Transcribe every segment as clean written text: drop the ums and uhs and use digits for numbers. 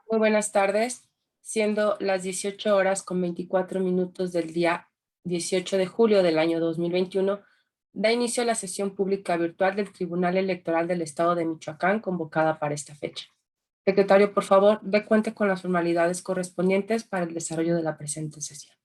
Muy buenas tardes, siendo las 18 horas con 24 minutos del día 18 de julio del año 2021, da inicio a la sesión pública virtual del Tribunal Electoral del Estado de Michoacán convocada para esta fecha. Secretario, por favor, dé cuenta con las formalidades correspondientes para el desarrollo de la presente sesión.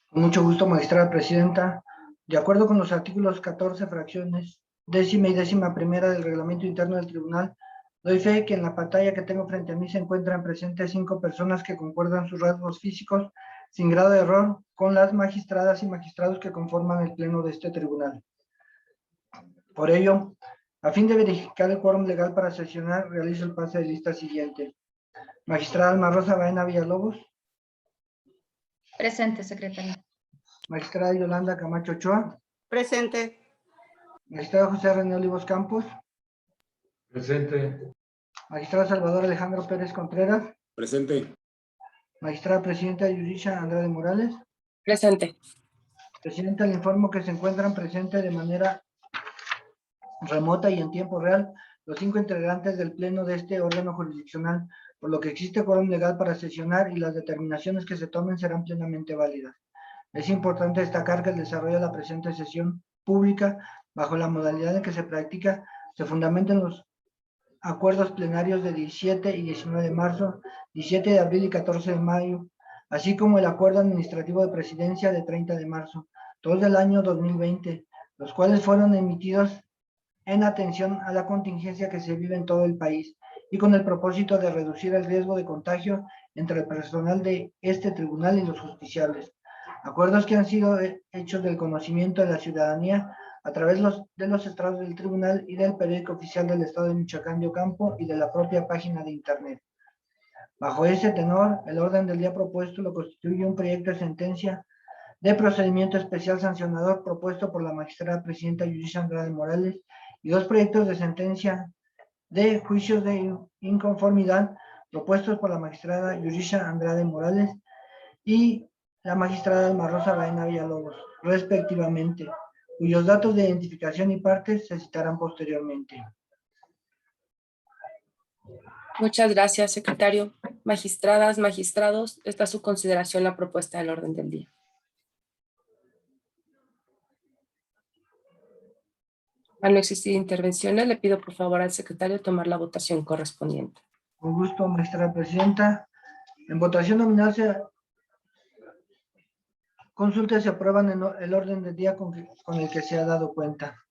Con mucho gusto, magistrada presidenta. De acuerdo con los artículos 14, fracciones décima y décima primera del reglamento interno del tribunal, doy fe que en la pantalla que tengo frente a mí se encuentran presentes 5 personas que concuerdan sus rasgos físicos sin grado de error con las magistradas y magistrados que conforman el pleno de este tribunal. Por ello, a fin de verificar el quórum legal para sesionar, realizo el pase de lista siguiente. Magistrada Alma Rosa Baena Villalobos. Presente, secretario. Magistrada Yolanda Camacho Ochoa. Presente. Magistrado José René Olivos Campos. Presente. Magistrado Salvador Alejandro Pérez Contreras. Presente. Magistrada Presidenta Yurisha Andrade Morales. Presente. Presidenta, le informo que se encuentran presentes de manera remota y en tiempo real los 5 integrantes del pleno de este órgano jurisdiccional, por lo que existe quórum legal para sesionar y las determinaciones que se tomen serán plenamente válidas. Es importante destacar que el desarrollo de la presente sesión pública, bajo la modalidad en que se practica, se fundamenta en los acuerdos plenarios de 17 y 19 de marzo, 17 de abril y 14 de mayo, así como el acuerdo administrativo de presidencia de 30 de marzo, todos del año 2020, los cuales fueron emitidos en atención a la contingencia que se vive en todo el país y con el propósito de reducir el riesgo de contagio entre el personal de este tribunal y los justiciables. Acuerdos que han sido hechos del conocimiento de la ciudadanía a través de los estrados del tribunal y del periódico oficial del Estado de Michoacán de Ocampo y de la propia página de internet. Bajo ese tenor, el orden del día propuesto lo constituye un proyecto de sentencia de procedimiento especial sancionador propuesto por la magistrada presidenta Yurisha Andrade Morales y 2 proyectos de sentencia de juicios de inconformidad propuestos por la magistrada Yurisha Andrade Morales y la magistrada Alma Rosa Baena Villalobos, respectivamente, cuyos datos de identificación y partes se citarán posteriormente. Muchas gracias, secretario. Magistradas, magistrados, está a su consideración la propuesta del orden del día. Al no existir intervenciones, le pido por favor al secretario tomar la votación correspondiente. Con gusto, magistrada presidenta. En votación nominal consulta se aprueban el orden del día con el que se ha dado cuenta.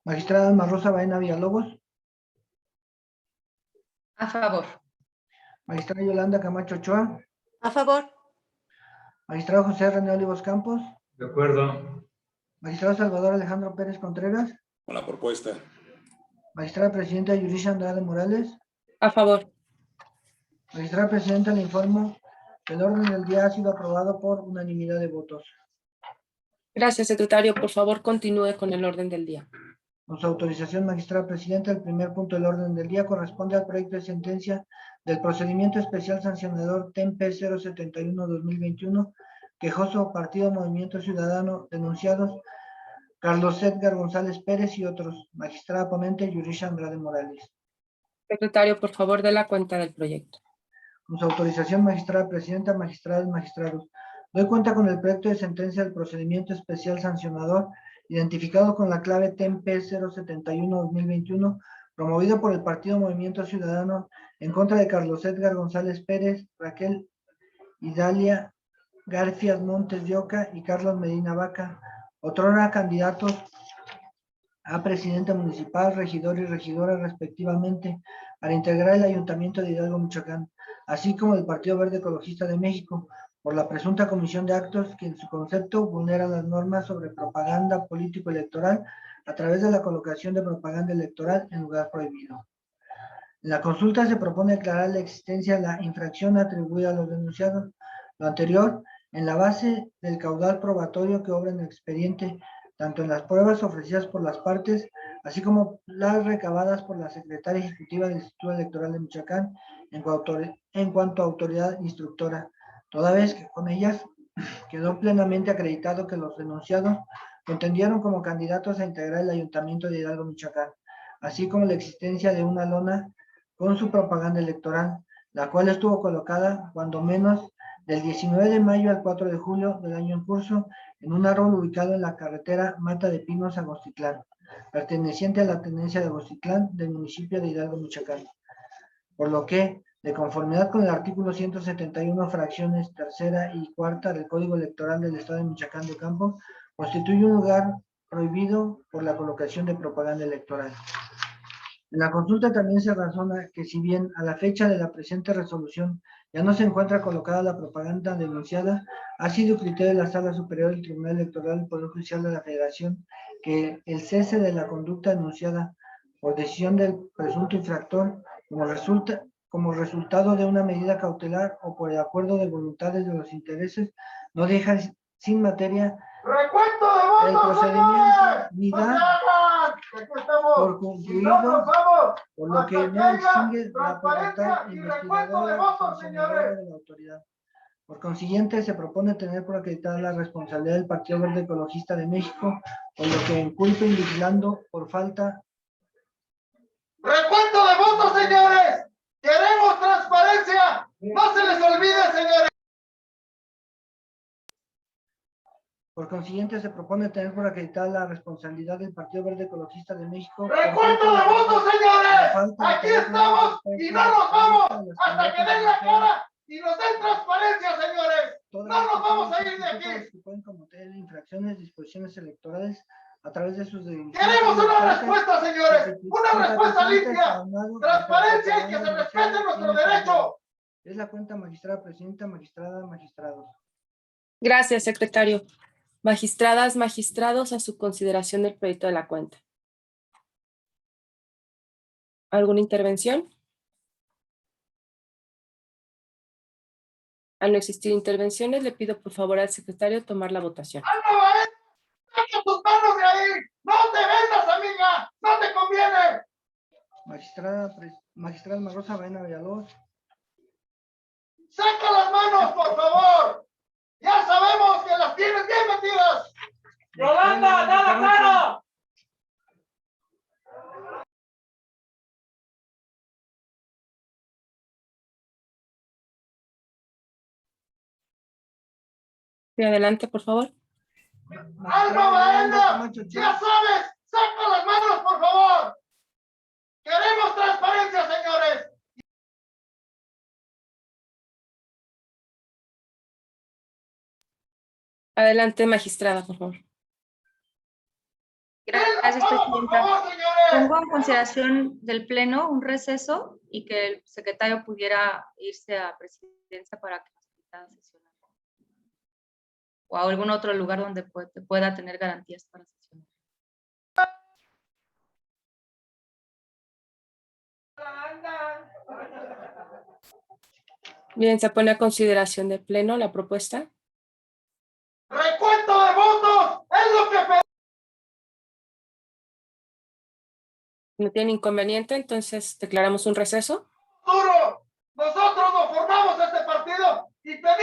Magistrada Alma Rosa Baena Villalobos. A favor. Magistrada Yolanda Camacho Ochoa. A favor. Magistrado José René Olivos Campos. De acuerdo. Magistrado Salvador Alejandro Pérez Contreras. Con la propuesta. Magistrada Presidenta Yurisha Andrade Morales. A favor. Magistrada Presidenta, le informo que el orden del día ha sido aprobado por unanimidad de votos. Gracias, secretario. Por favor, continúe con el orden del día. Con su autorización, magistrada presidenta, el primer punto del orden del día corresponde al proyecto de sentencia del procedimiento especial sancionador TEMPE 071-2021, quejoso Partido Movimiento Ciudadano, denunciados Carlos Edgar González Pérez y otros. Magistrada ponente Yurisha Andrade Morales. Secretario, por favor, dé la cuenta del proyecto. Con su autorización, magistrada presidenta, magistradas, magistrados, doy cuenta con el proyecto de sentencia del procedimiento especial sancionador identificado con la clave TEMPE 071-2021, promovido por el Partido Movimiento Ciudadano en contra de Carlos Edgar González Pérez, Raquel Idalia Garfias Montes de Oca y Carlos Medina Vaca, otrora candidatos a presidente municipal, regidor y regidora respectivamente, para integrar el Ayuntamiento de Hidalgo, Michoacán, así como el Partido Verde Ecologista de México, por la presunta comisión de actos que en su concepto vulneran las normas sobre propaganda político-electoral a través de la colocación de propaganda electoral en lugar prohibido. En la consulta se propone aclarar la existencia de la infracción atribuida a los denunciados. Lo anterior, en la base del caudal probatorio que obra en el expediente, tanto en las pruebas ofrecidas por las partes, así como las recabadas por la Secretaria Ejecutiva del Instituto Electoral de Michoacán en cuanto a autoridad instructora, toda vez que con ellas quedó plenamente acreditado que los denunciados contendieron como candidatos a integrar el Ayuntamiento de Hidalgo, Michoacán, así como la existencia de una lona con su propaganda electoral, la cual estuvo colocada cuando menos del 19 de mayo al 4 de julio del año en curso en un árbol ubicado en la carretera Mata de Pinos, Agostitlán, perteneciente a la tenencia de Agostitlán del municipio de Hidalgo, Michoacán. Por lo que, de conformidad con el artículo 171, fracciones tercera y cuarta del Código Electoral del Estado de Michoacán de Ocampo, constituye un lugar prohibido por la colocación de propaganda electoral. En la consulta también se razona que si bien a la fecha de la presente resolución ya no se encuentra colocada la propaganda denunciada, ha sido criterio de la Sala Superior del Tribunal Electoral del Poder Judicial de la Federación que el cese de la conducta denunciada por decisión del presunto infractor como resultado de una medida cautelar o por el acuerdo de voluntades de los intereses no deja sin materia ¡Recuento de votos, el procedimiento ni da por concluido, por lo que no extingue la potestad investigadora y sancionadora de la autoridad. Por consiguiente, se propone tener por acreditada la responsabilidad del Partido Verde Ecologista de México, por lo que inculpa invigilando por falta. ¡Recuento de votos, señores! ¡Queremos transparencia! ¡No se les olvide, señores! Por consiguiente, se propone tener por acreditada la responsabilidad del Partido Verde Ecologista de México. ¡Recuento de votos, señores! ¡Aquí estamos y no nos vamos hasta que den la cara y nos den transparencia, señores! ¡No nos vamos a ir de aquí! Que pueden cometer infracciones, disposiciones electorales a través de sus dirigencias. ¡Queremos una respuesta, señores! ¡Una respuesta limpia! ¡Transparencia y que se respete nuestro derecho! Es la cuenta magistrada, presidenta, magistrada, magistrados. Gracias, secretario. Magistradas, magistrados, a su consideración del proyecto de la cuenta. ¿Alguna intervención? Al no existir intervenciones, le pido por favor al secretario tomar la votación. ¡Saca tus manos de ahí! ¡No te vendas, amiga! ¡No te conviene! Magistrada Marrosa Baena Villalobos. ¡Saca las manos, por favor! ¡Ya sabemos que las tienes bien metidas! ¡Yolanda, nada claro! Sí, adelante, por favor. ¡Alma Baena! ¡Ya sabes! ¡Saca las manos, por favor! ¡Queremos transparencia, señores! Adelante, magistrada, por favor. Gracias, presidenta. Pongo en consideración del Pleno un receso y que el secretario pudiera irse a presidencia para que nos permita sesionar. O a algún otro lugar donde pueda tener garantías para sesionar. Bien, se pone a consideración del Pleno la propuesta. ¡Recuento de votos! ¡Es lo que No tiene inconveniente, entonces declaramos un receso. duro! ¡Nosotros no formamos este partido! ¡Y pedimos!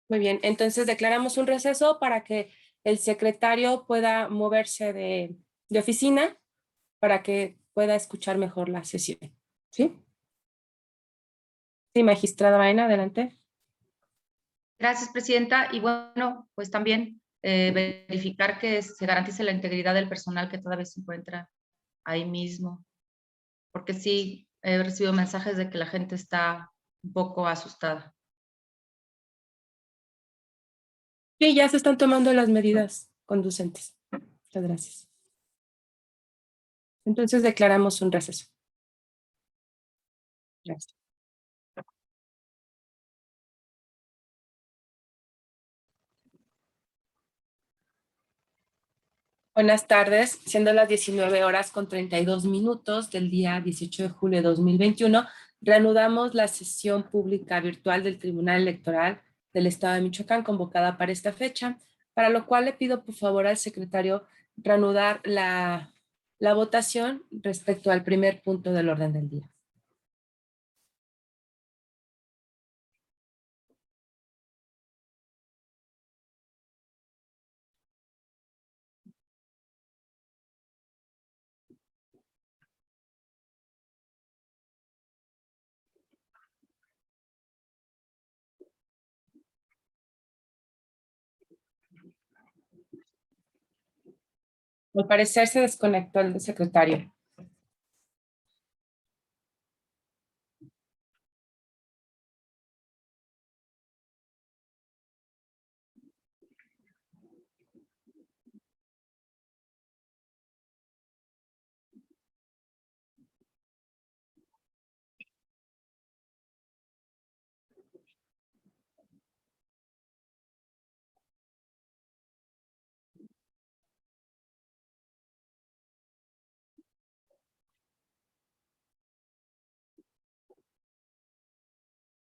Muy bien, entonces declaramos un receso para que el secretario pueda moverse de oficina para que pueda escuchar mejor la sesión. ¿Sí? Sí, magistrada Baena, adelante. Gracias, presidenta. Y bueno, pues también verificar que se garantice la integridad del personal que todavía se encuentra ahí mismo. Porque sí, he recibido mensajes de que la gente está un poco asustada. Sí, ya se están tomando las medidas conducentes. Muchas gracias. Entonces declaramos un receso. Gracias. Buenas tardes, siendo las 19:32 del día 18 de julio de 2021, reanudamos la sesión pública virtual del Tribunal Electoral del Estado de Michoacán convocada para esta fecha, para lo cual le pido por favor al secretario reanudar la votación respecto al primer punto del orden del día. Al parecer se desconectó el secretario.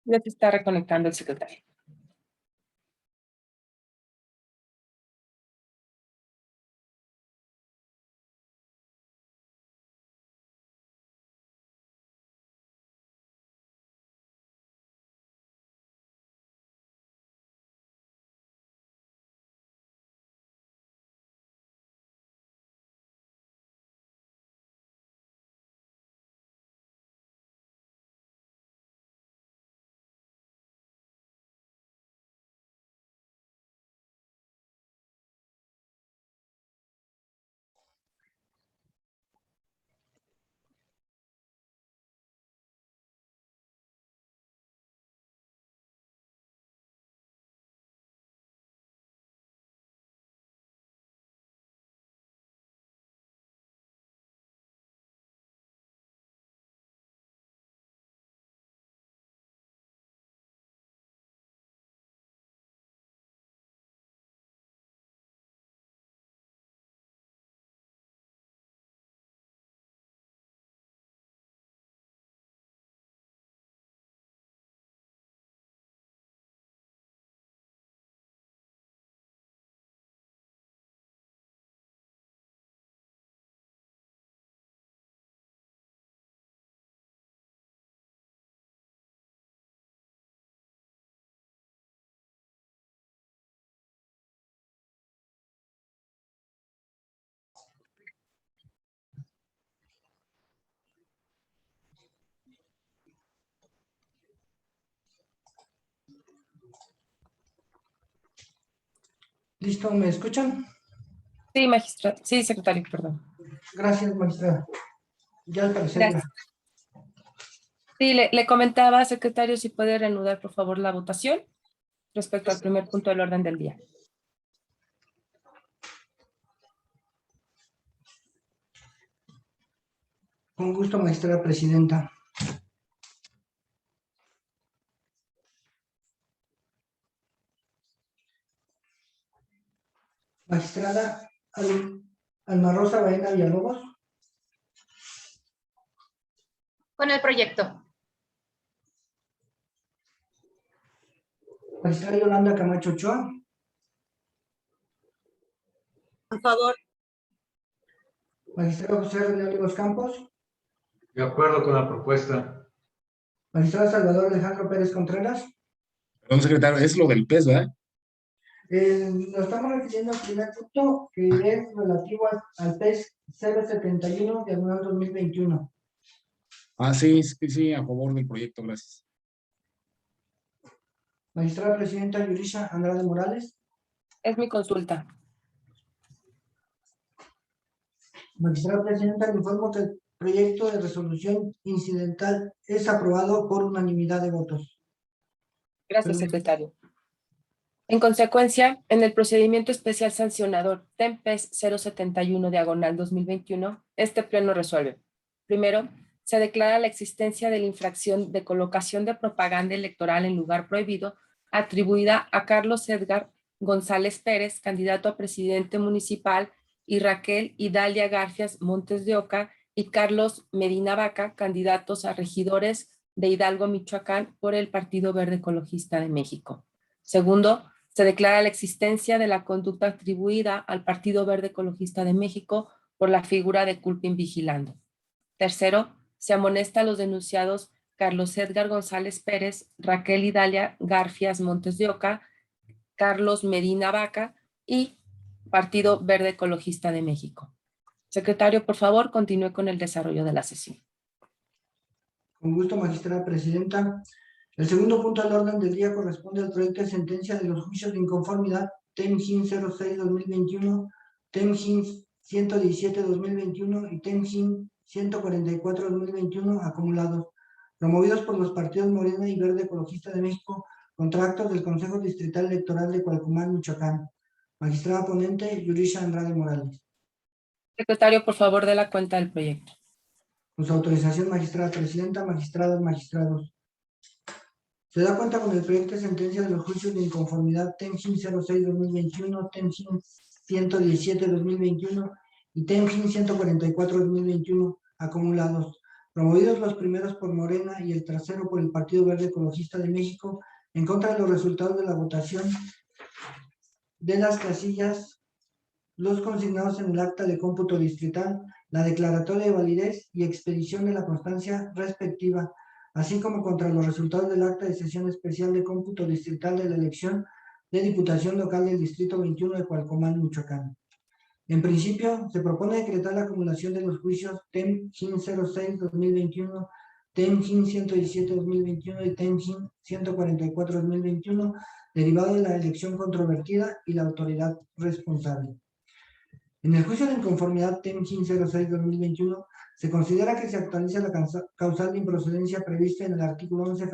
Ya se está reconectando el secretario. ¿Listo? ¿Me escuchan? Sí, magistrado. Sí, secretario, perdón. Gracias, magistrada. Ya al parecer. Gracias. Sí, le comentaba, secretario, si puede reanudar, por favor, la votación respecto al primer punto del orden del día. Con gusto, magistrada presidenta. Magistrada Alma Rosa Baena Villalobos. Con el proyecto. Magistrada Yolanda Camacho Ochoa. A favor. Magistrado José René Olivos Campos. De acuerdo con la propuesta. Magistrado Salvador Alejandro Pérez Contreras. Perdón, secretario, es lo del PES, ¿verdad? Nos estamos refiriendo al primer punto que es relativo al PES 071 diagonal 2021. Ah, sí, sí, a favor del proyecto, gracias. Magistrada presidenta Yurisha Andrade Morales. Es mi consulta. Magistrada presidenta, le informo que el proyecto de resolución incidental es aprobado por unanimidad de votos. Gracias, secretario. En consecuencia, en el procedimiento especial sancionador TEMPES 071 diagonal 2021, este pleno resuelve. Primero, se declara la existencia de la infracción de colocación de propaganda electoral en lugar prohibido atribuida a Carlos Edgar González Pérez, candidato a presidente municipal, y Raquel Idalia Garfias Montes de Oca y Carlos Medina Vaca, candidatos a regidores de Hidalgo, Michoacán, por el Partido Verde Ecologista de México. Segundo, se declara la existencia de la conducta atribuida al Partido Verde Ecologista de México por la figura de culpin vigilando. Tercero, se amonesta a los denunciados Carlos Edgar González Pérez, Raquel Idalia Garfias Montes de Oca, Carlos Medina Vaca y Partido Verde Ecologista de México. Secretario, por favor, continúe con el desarrollo de la sesión. Con gusto, magistrada presidenta. El segundo punto del orden del día corresponde al proyecto de sentencia de los juicios de inconformidad TEMGIN 06-2021, TEMGIN 117-2021 y TEMGIN 144-2021 acumulados, promovidos por los partidos Morena y Verde Ecologista de México contra actos del Consejo Distrital Electoral de Cualcomán, Michoacán. Magistrada ponente, Yurisha Andrade Morales. Secretario, por favor, de la cuenta del proyecto. Con su autorización, magistrada presidenta, magistradas, magistrados. Se da cuenta con el proyecto de sentencia de los juicios de inconformidad TEMGIN 06-2021, TEMGIN 117-2021 y TEMGIN 144-2021 acumulados, promovidos los primeros por Morena y el tercero por el Partido Verde Ecologista de México, en contra de los resultados de la votación de las casillas, los consignados en el acta de cómputo distrital, la declaratoria de validez y expedición de la constancia respectiva, así como contra los resultados del acta de sesión especial de cómputo distrital de la elección de Diputación Local del Distrito 21 de Cualcomán, Michoacán. En principio, se propone decretar la acumulación de los juicios TEMGIN 06-2021, TEMGIN 117-2021 y TEMGIN 144-2021, derivado de la elección controvertida y la autoridad responsable. En el juicio de inconformidad TEMGIN 06-2021, se considera que se actualiza la causal de improcedencia prevista en el artículo 11,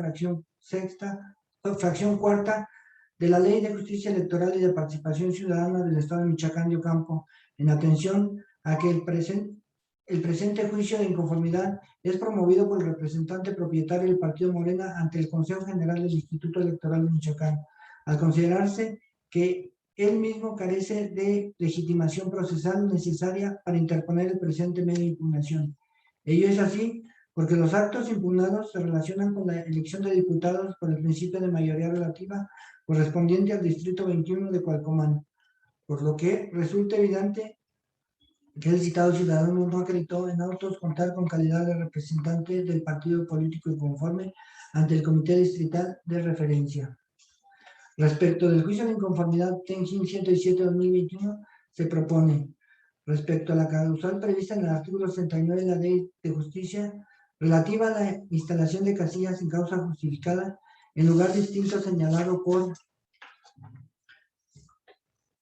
fracción cuarta de la Ley de Justicia Electoral y de Participación Ciudadana del Estado de Michoacán de Ocampo, en atención a que el presente juicio de inconformidad es promovido por el representante propietario del Partido Morena ante el Consejo General del Instituto Electoral de Michoacán, al considerarse que él mismo carece de legitimación procesal necesaria para interponer el presente medio de impugnación. Ello es así porque los actos impugnados se relacionan con la elección de diputados por el principio de mayoría relativa correspondiente al Distrito 21 de Cualcomán, por lo que resulta evidente que el citado ciudadano no acreditó en autos contar con calidad de representante del partido político inconforme ante el Comité Distrital de Referencia. Respecto del juicio de inconformidad TEMGIN 117-2021, se propone, respecto a la causal prevista en el artículo 69 de la Ley de Justicia, relativa a la instalación de casillas sin causa justificada en lugar distinto señalado por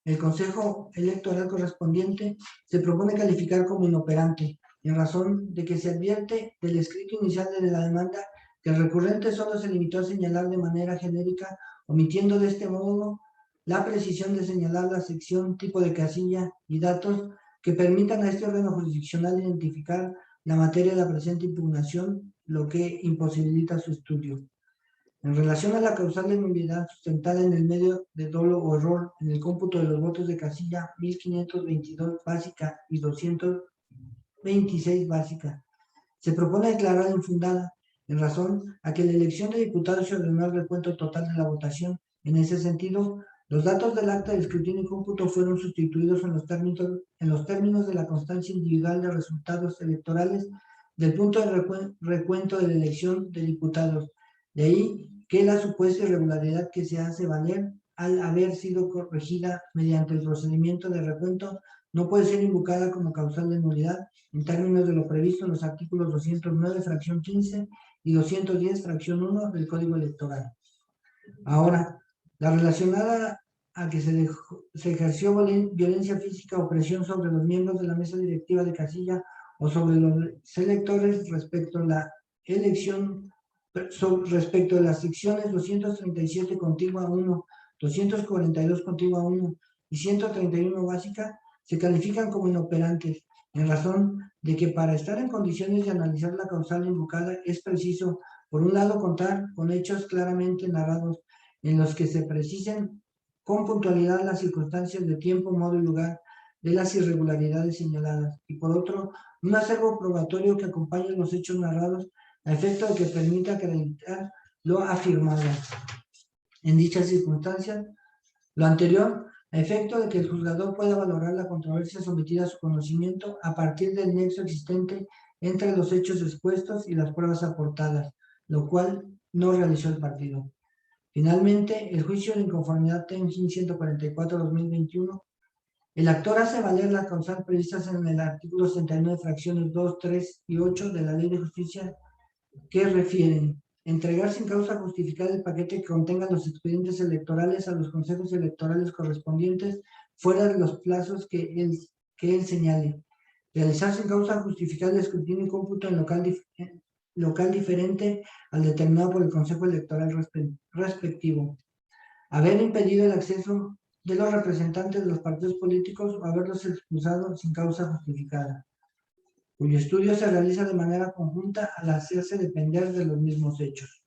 el Consejo Electoral correspondiente, se propone calificar como inoperante, en razón de que se advierte del escrito inicial de la demanda que el recurrente solo se limitó a señalar de manera genérica, omitiendo de este modo la precisión de señalar la sección, tipo de casilla y datos que permitan a este órgano jurisdiccional identificar la materia de la presente impugnación, lo que imposibilita su estudio. En relación a la causal de nulidad sustentada en el medio de dolo o error en el cómputo de los votos de casilla 1522 básica y 226 básica, se propone declarar infundada en razón a que la elección de diputados se ordenó el recuento total de la votación. En ese sentido, los datos del acta de escrutinio y cómputo fueron sustituidos en los términos de la constancia individual de resultados electorales del punto de recuento de la elección de diputados. De ahí que la supuesta irregularidad que se hace valer al haber sido corregida mediante el procedimiento de recuento no puede ser invocada como causal de nulidad en términos de lo previsto en los artículos 209, fracción 15 y 210, fracción 1 del Código Electoral. Ahora, la relacionada a que se ejerció violencia física o presión sobre los miembros de la mesa directiva de casilla o sobre los electores respecto a la elección, respecto de las secciones 237 contigua 1, 242 contigua 1 y 131 básica, se califican como inoperantes, en razón de que para estar en condiciones de analizar la causal invocada es preciso, por un lado, contar con hechos claramente narrados en los que se precisen con puntualidad las circunstancias de tiempo, modo y lugar de las irregularidades señaladas, y por otro, un acervo probatorio que acompañe los hechos narrados a efecto de que permita acreditar lo afirmado. En dichas circunstancias, lo anterior, a efecto de que el juzgador pueda valorar la controversia sometida a su conocimiento a partir del nexo existente entre los hechos expuestos y las pruebas aportadas, lo cual no realizó el partido. Finalmente, el juicio de inconformidad TEMGIN 144-2021, el actor hace valer las causales previstas en el artículo 69, fracciones 2, 3 y 8 de la Ley de Justicia, que refieren entregar sin causa justificada el paquete que contenga los expedientes electorales a los consejos electorales correspondientes fuera de los plazos que el que él señale. Realizar sin causa justificada el escrutinio y cómputo en local diferente al determinado por el Consejo Electoral respectivo. Haber impedido el acceso de los representantes de los partidos políticos o haberlos expulsado sin causa justificada, cuyo estudio se realiza de manera conjunta al hacerse depender de los mismos hechos.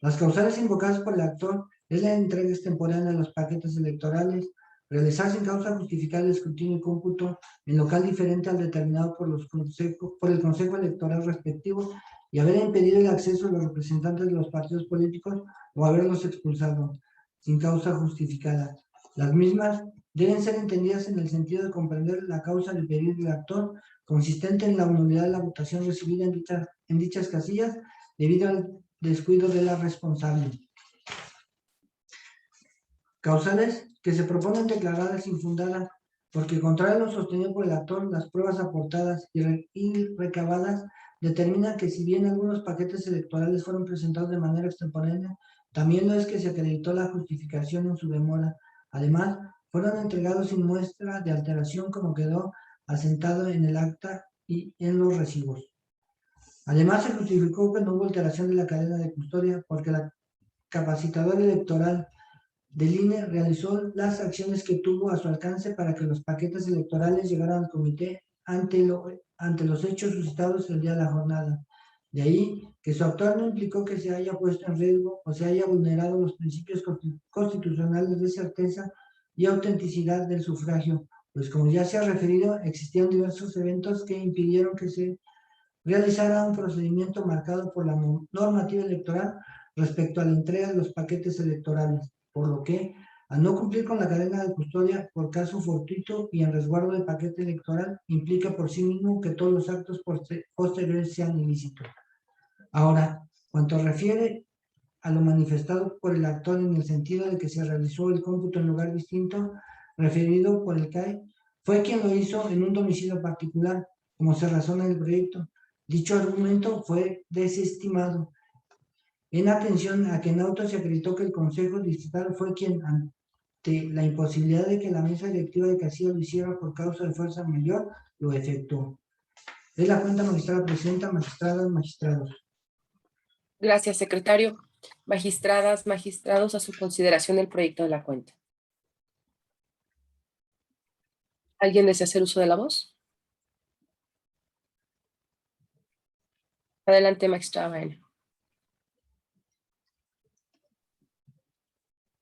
Las causales invocadas por el actor es la entrega extemporánea de los paquetes electorales, realizar sin causa justificada el escrutinio y cómputo en local diferente al determinado por el Consejo Electoral respectivo y haber impedido el acceso de los representantes de los partidos políticos o haberlos expulsado sin causa justificada. Las mismas deben ser entendidas en el sentido de comprender la causa del pedido del actor consistente en la nulidad de la votación recibida en dichas casillas debido al descuido de la responsable. Causales que se proponen declaradas infundadas porque, contrario a lo sostenido por el actor, las pruebas aportadas y recabadas determinan que si bien algunos paquetes electorales fueron presentados de manera extemporánea, también lo es que se acreditó la justificación en su demora. Además, fueron entregados sin muestra de alteración como quedó asentado en el acta y en los recibos. Además, se justificó que no hubo alteración de la cadena de custodia porque la capacitadora electoral del INE realizó las acciones que tuvo a su alcance para que los paquetes electorales llegaran al comité ante los hechos suscitados el día de la jornada. De ahí que su actuar no implicó que se haya puesto en riesgo o se haya vulnerado los principios constitucionales de certeza y autenticidad del sufragio, pues como ya se ha referido, existían diversos eventos que impidieron que se realizara un procedimiento marcado por la normativa electoral respecto a la entrega de los paquetes electorales, por lo que, al no cumplir con la cadena de custodia por caso fortuito y en resguardo del paquete electoral, implica por sí mismo que todos los actos posteriores sean ilícitos. Ahora, cuanto refiere a lo manifestado por el actor en el sentido de que se realizó el cómputo en lugar distinto, referido por el CAE, fue quien lo hizo en un domicilio particular, como se razona en el proyecto. Dicho argumento fue desestimado, en atención a que en auto se acreditó que el Consejo Distrital fue quien, ante la imposibilidad de que la mesa directiva de Casilla lo hiciera por causa de fuerza mayor, lo efectuó. Es la cuenta, magistrada presidenta, magistradas, magistrados. Gracias, secretario. Magistradas, magistrados, a su consideración el proyecto de la cuenta. ¿Alguien desea hacer uso de la voz? Adelante, magistrada Baena.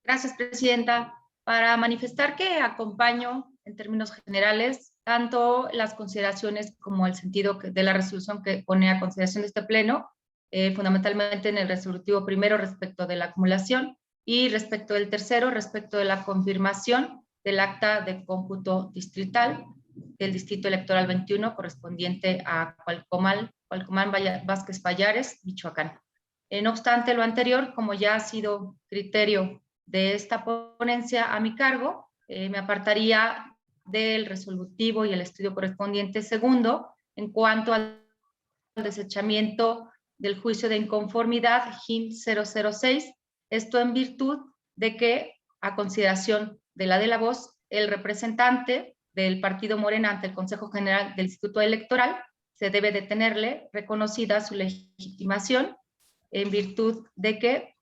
Gracias, presidenta. Para manifestar que acompaño en términos generales tanto las consideraciones como el sentido de la resolución que pone a consideración de este pleno, fundamentalmente en el resolutivo primero respecto de la acumulación y respecto del tercero respecto de la confirmación del acta de cómputo distrital del Distrito Electoral 21 correspondiente a Cualcomán Vázquez Pallares, Michoacán. No obstante lo anterior, como ya ha sido criterio de esta ponencia a mi cargo, me apartaría del resolutivo y el estudio correspondiente segundo en cuanto al desechamiento del juicio de inconformidad GIN 006, esto en virtud de que, a consideración de la voz, el representante del partido Morena ante el Consejo General del Instituto Electoral se debe de tenerle reconocida su legitimación en virtud de que,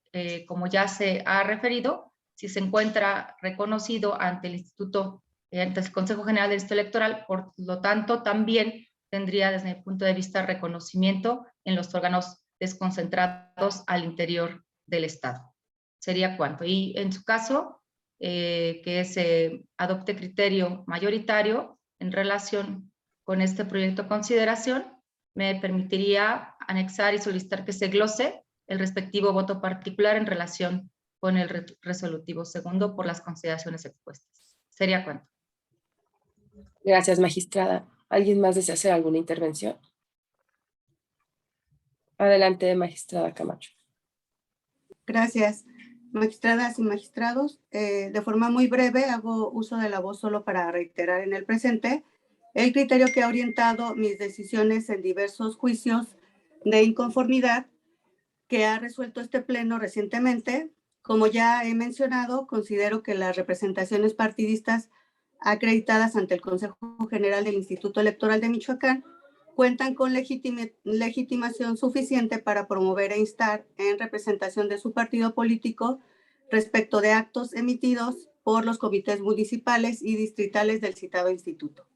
como ya se ha referido, si se encuentra reconocido ante el Instituto, ante el Consejo General del Instituto Electoral, por lo tanto, también tendría desde mi punto de vista reconocimiento en los órganos desconcentrados al interior del Estado. Sería cuanto. Y en su caso, que se adopte criterio mayoritario en relación con este proyecto de consideración, me permitiría anexar y solicitar que se glose el respectivo voto particular en relación con el resolutivo segundo por las consideraciones expuestas. Sería cuanto. Gracias, magistrada. ¿Alguien más desea hacer alguna intervención? Adelante, magistrada Camacho. Gracias. Magistradas y magistrados, de forma muy breve hago uso de la voz solo para reiterar en el presente el criterio que ha orientado mis decisiones en diversos juicios de inconformidad que ha resuelto este pleno recientemente. Como ya he mencionado, considero que las representaciones partidistas acreditadas ante el Consejo General del Instituto Electoral de Michoacán, cuentan con legitimación suficiente para promover e instar en representación de su partido político respecto de actos emitidos por los comités municipales y distritales del citado instituto.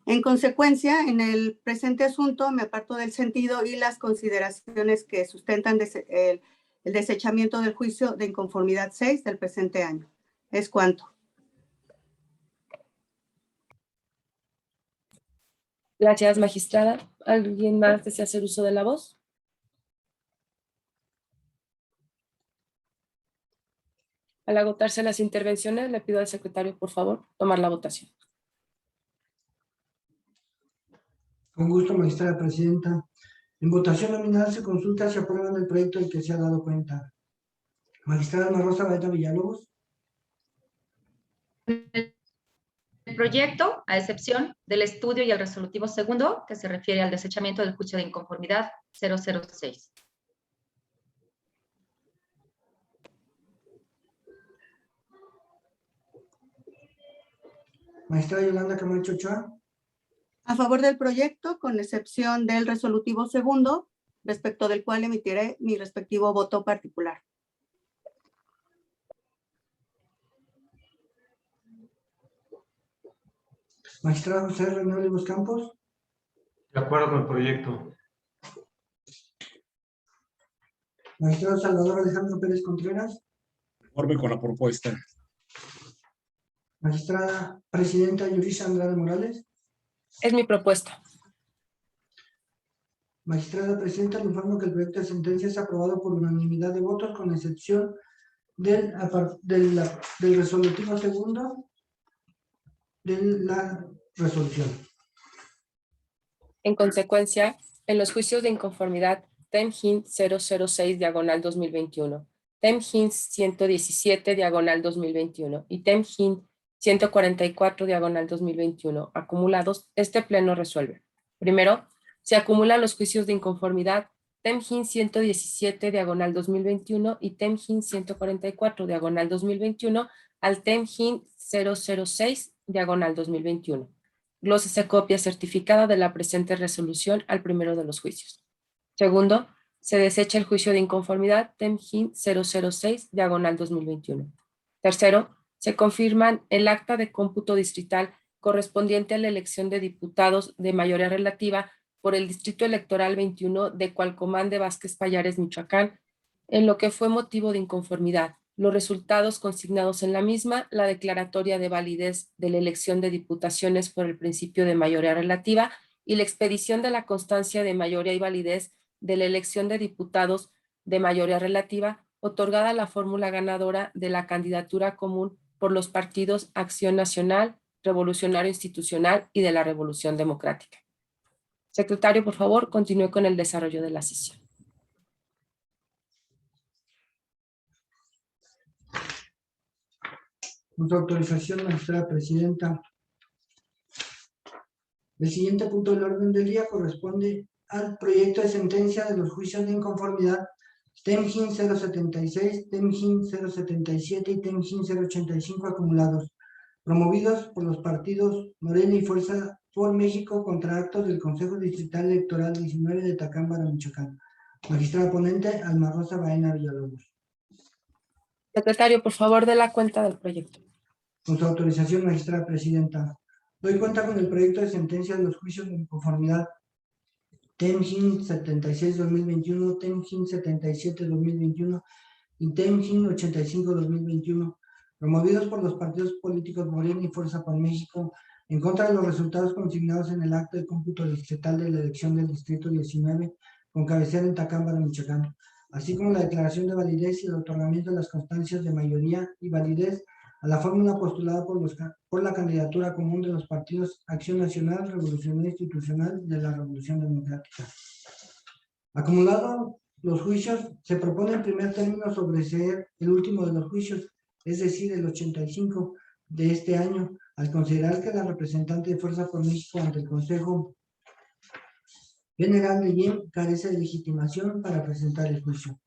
En consecuencia, en el presente asunto me aparto del sentido y las consideraciones que sustentan el desechamiento del juicio de inconformidad 6 del presente año. Es cuanto. Gracias, magistrada. ¿Alguien más desea hacer uso de la voz? Al agotarse las intervenciones, le pido al secretario, por favor, tomar la votación. Con gusto, magistrada presidenta. En votación nominal se consulta si aprueban el proyecto del que se ha dado cuenta. Magistrada Alma Rosa Baena Villalobos. El proyecto, a excepción del estudio y el resolutivo segundo, que se refiere al desechamiento del juicio de inconformidad 006. Magistrada Yolanda Camacho Ochoa. A favor del proyecto, con excepción del resolutivo segundo, respecto del cual emitiré mi respectivo voto particular. Magistrado José René Olivos Campos. De acuerdo con el proyecto. Magistrado Salvador Alejandro Pérez Contreras. Conforme con la propuesta. Magistrada presidenta Yurisa Andrade Morales. Es mi propuesta. Magistrada presidenta, le informo que el proyecto de sentencia es aprobado por unanimidad de votos, con excepción del resolutivo segundo de la resolución. En consecuencia, en los juicios de inconformidad TEM-GIN 006/2021, TEM-GIN 117/2021 y TEM-GIN 144/2021 acumulados, este pleno resuelve. Primero, se acumulan los juicios de inconformidad TEM-GIN 117/2021 y TEM-GIN 144/2021 al TEM-GIN 006/2021. Glose copia certificada de la presente resolución al primero de los juicios. Segundo, se desecha el juicio de inconformidad TEM-GIN 006/2021. Tercero, se confirman el acta de cómputo distrital correspondiente a la elección de diputados de mayoría relativa por el Distrito Electoral 21 de Cualcomán de Vázquez Pallares, Michoacán, en lo que fue motivo de inconformidad, los resultados consignados en la misma, la declaratoria de validez de la elección de diputaciones por el principio de mayoría relativa y la expedición de la constancia de mayoría y validez de la elección de diputados de mayoría relativa, otorgada la fórmula ganadora de la candidatura común por los partidos Acción Nacional, Revolucionario Institucional y de la Revolución Democrática. Secretario, por favor, continúe con el desarrollo de la sesión. Con su autorización, magistrada presidenta. El siguiente punto del orden del día corresponde al proyecto de sentencia de los juicios de inconformidad TEM-GIN 076, TEM-GIN 077 y TEM-GIN 085 acumulados, promovidos por los partidos Morena y Fuerza por México contra actos del Consejo Distrital Electoral 19 de Tacámbaro, Michoacán. Magistrada ponente, Alma Rosa Baena Villalobos. Secretario, por favor, dé la cuenta del proyecto. Con su autorización, magistrada presidenta. Doy cuenta con el proyecto de sentencia de los juicios de inconformidad TEM-GIN 76/2021, TEM-GIN 77/2021 y TEM-GIN 85/2021, promovidos por los partidos políticos Morena y Fuerza por México, en contra de los resultados consignados en el acto de cómputo distrital de la elección del Distrito 19, con cabecera en Tacámbaro, Michoacán, así como la declaración de validez y el otorgamiento de las constancias de mayoría y validez a la fórmula postulada por la candidatura común de los partidos Acción Nacional, Revolucionario Institucional de la Revolución Democrática. Acumulado los juicios, se propone en primer término sobreseer el último de los juicios, es decir, el 85 de este año, al considerar que la representante de Fuerza por México ante el Consejo General de IEM carece de legitimación para presentar el juicio.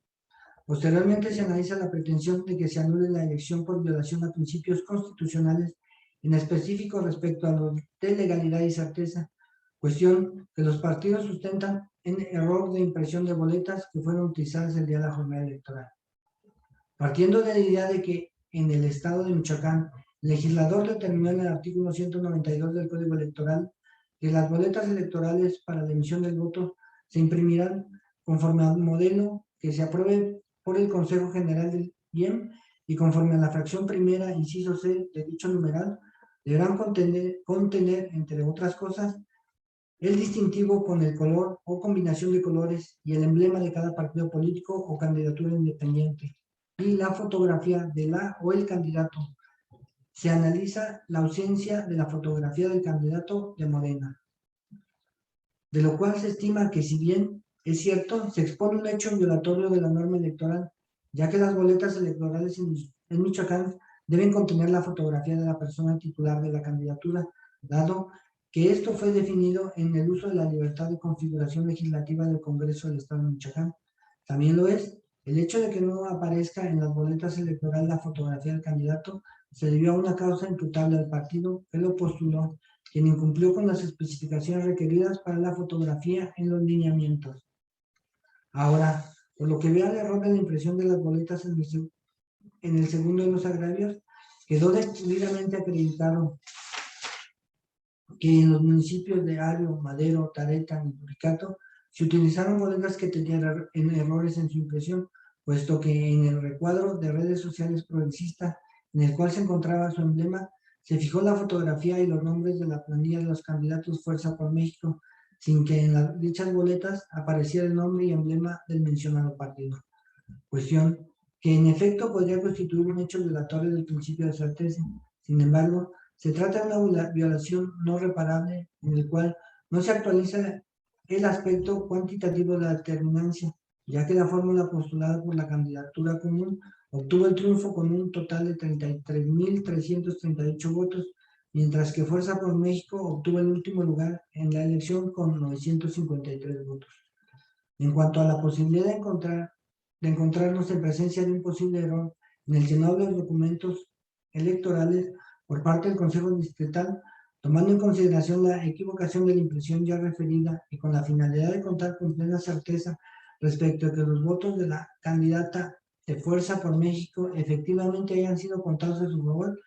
Posteriormente se analiza la pretensión de que se anule la elección por violación a principios constitucionales en específico respecto a los de legalidad y certeza, cuestión que los partidos sustentan en error de impresión de boletas que fueron utilizadas el día de la jornada electoral. Partiendo de la idea de que en el estado de Michoacán, el legislador determinó en el artículo 192 del Código Electoral que las boletas electorales para la emisión del voto se imprimirán conforme al modelo que se apruebe por el Consejo General del IEM y conforme a la fracción primera, inciso C de dicho numeral, deberán contener, entre otras cosas, el distintivo con el color o combinación de colores y el emblema de cada partido político o candidatura independiente y la fotografía de la o el candidato. Se analiza la ausencia de la fotografía del candidato de Morena, de lo cual se estima que, si bien es cierto, se expone un hecho violatorio de la norma electoral, ya que las boletas electorales en Michoacán deben contener la fotografía de la persona titular de la candidatura, dado que esto fue definido en el uso de la libertad de configuración legislativa del Congreso del Estado de Michoacán. También lo es el hecho de que no aparezca en las boletas electorales la fotografía del candidato. Se debió a una causa imputable al partido que lo postuló, quien incumplió con las especificaciones requeridas para la fotografía en los lineamientos. Ahora, por lo que vea el error de la impresión de las boletas en el segundo de los agravios, quedó debidamente acreditado que en los municipios de Ario, Madero, Tareta y Turicato se utilizaron boletas que tenían errores en su impresión, puesto que en el recuadro de redes sociales progresista en el cual se encontraba su emblema, se fijó la fotografía y los nombres de la planilla de los candidatos Fuerza por México, sin que en dichas boletas apareciera el nombre y emblema del mencionado partido. Cuestión que en efecto podría constituir un hecho violatorio del principio de certeza. Sin embargo, se trata de una violación no reparable en el cual no se actualiza el aspecto cuantitativo de la determinancia, ya que la fórmula postulada por la candidatura común obtuvo el triunfo con un total de 33.338 votos, mientras que Fuerza por México obtuvo el último lugar en la elección con 953 votos. En cuanto a la posibilidad de encontrarnos en presencia de un posible error en el llenado de los documentos electorales por parte del Consejo Distrital, tomando en consideración la equivocación de la impresión ya referida y con la finalidad de contar con plena certeza respecto a que los votos de la candidata de Fuerza por México efectivamente hayan sido contados a su favor,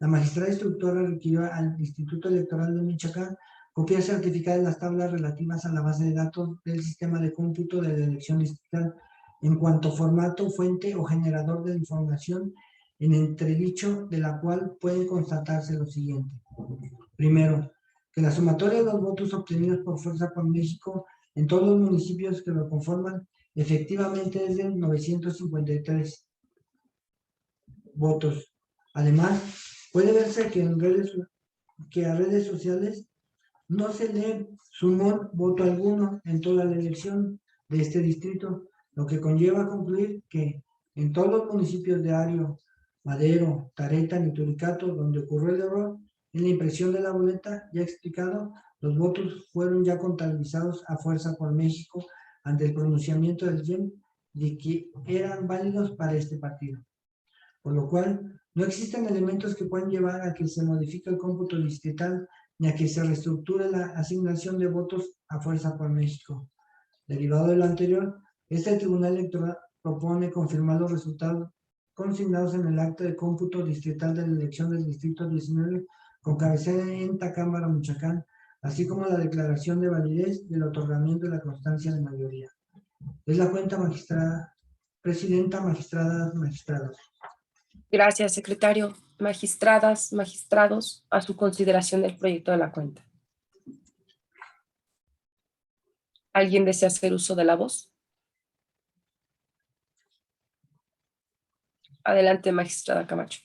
la magistrada instructora requirió al Instituto Electoral de Michoacán copias certificadas de las tablas relativas a la base de datos del sistema de cómputo de la elección distrital en cuanto formato, fuente o generador de información en entredicho de la cual puede constatarse lo siguiente. Primero, que la sumatoria de los votos obtenidos por Fuerza por México en todos los municipios que lo conforman efectivamente es de 953 votos. Además, puede verse que a redes sociales no se le sumó voto alguno en toda la elección de este distrito, lo que conlleva a concluir que en todos los municipios de Ario, Madero, Tareta y Turicato, donde ocurrió el error en la impresión de la boleta ya explicado, los votos fueron ya contabilizados a Fuerza por México ante el pronunciamiento del IEM de que eran válidos para este partido. Por lo cual, no existen elementos que puedan llevar a que se modifique el cómputo distrital ni a que se reestructure la asignación de votos a Fuerza por México. Derivado de lo anterior, este Tribunal Electoral propone confirmar los resultados consignados en el acta de cómputo distrital de la elección del Distrito 19 con cabecera en Tacámbaro, Michoacán, así como la declaración de validez del otorgamiento de la constancia de mayoría. Es la cuenta, magistrada, presidenta, magistradas, magistrados. Gracias, secretario. Magistradas, magistrados, a su consideración del proyecto de la cuenta. ¿Alguien desea hacer uso de la voz? Adelante, magistrada Camacho.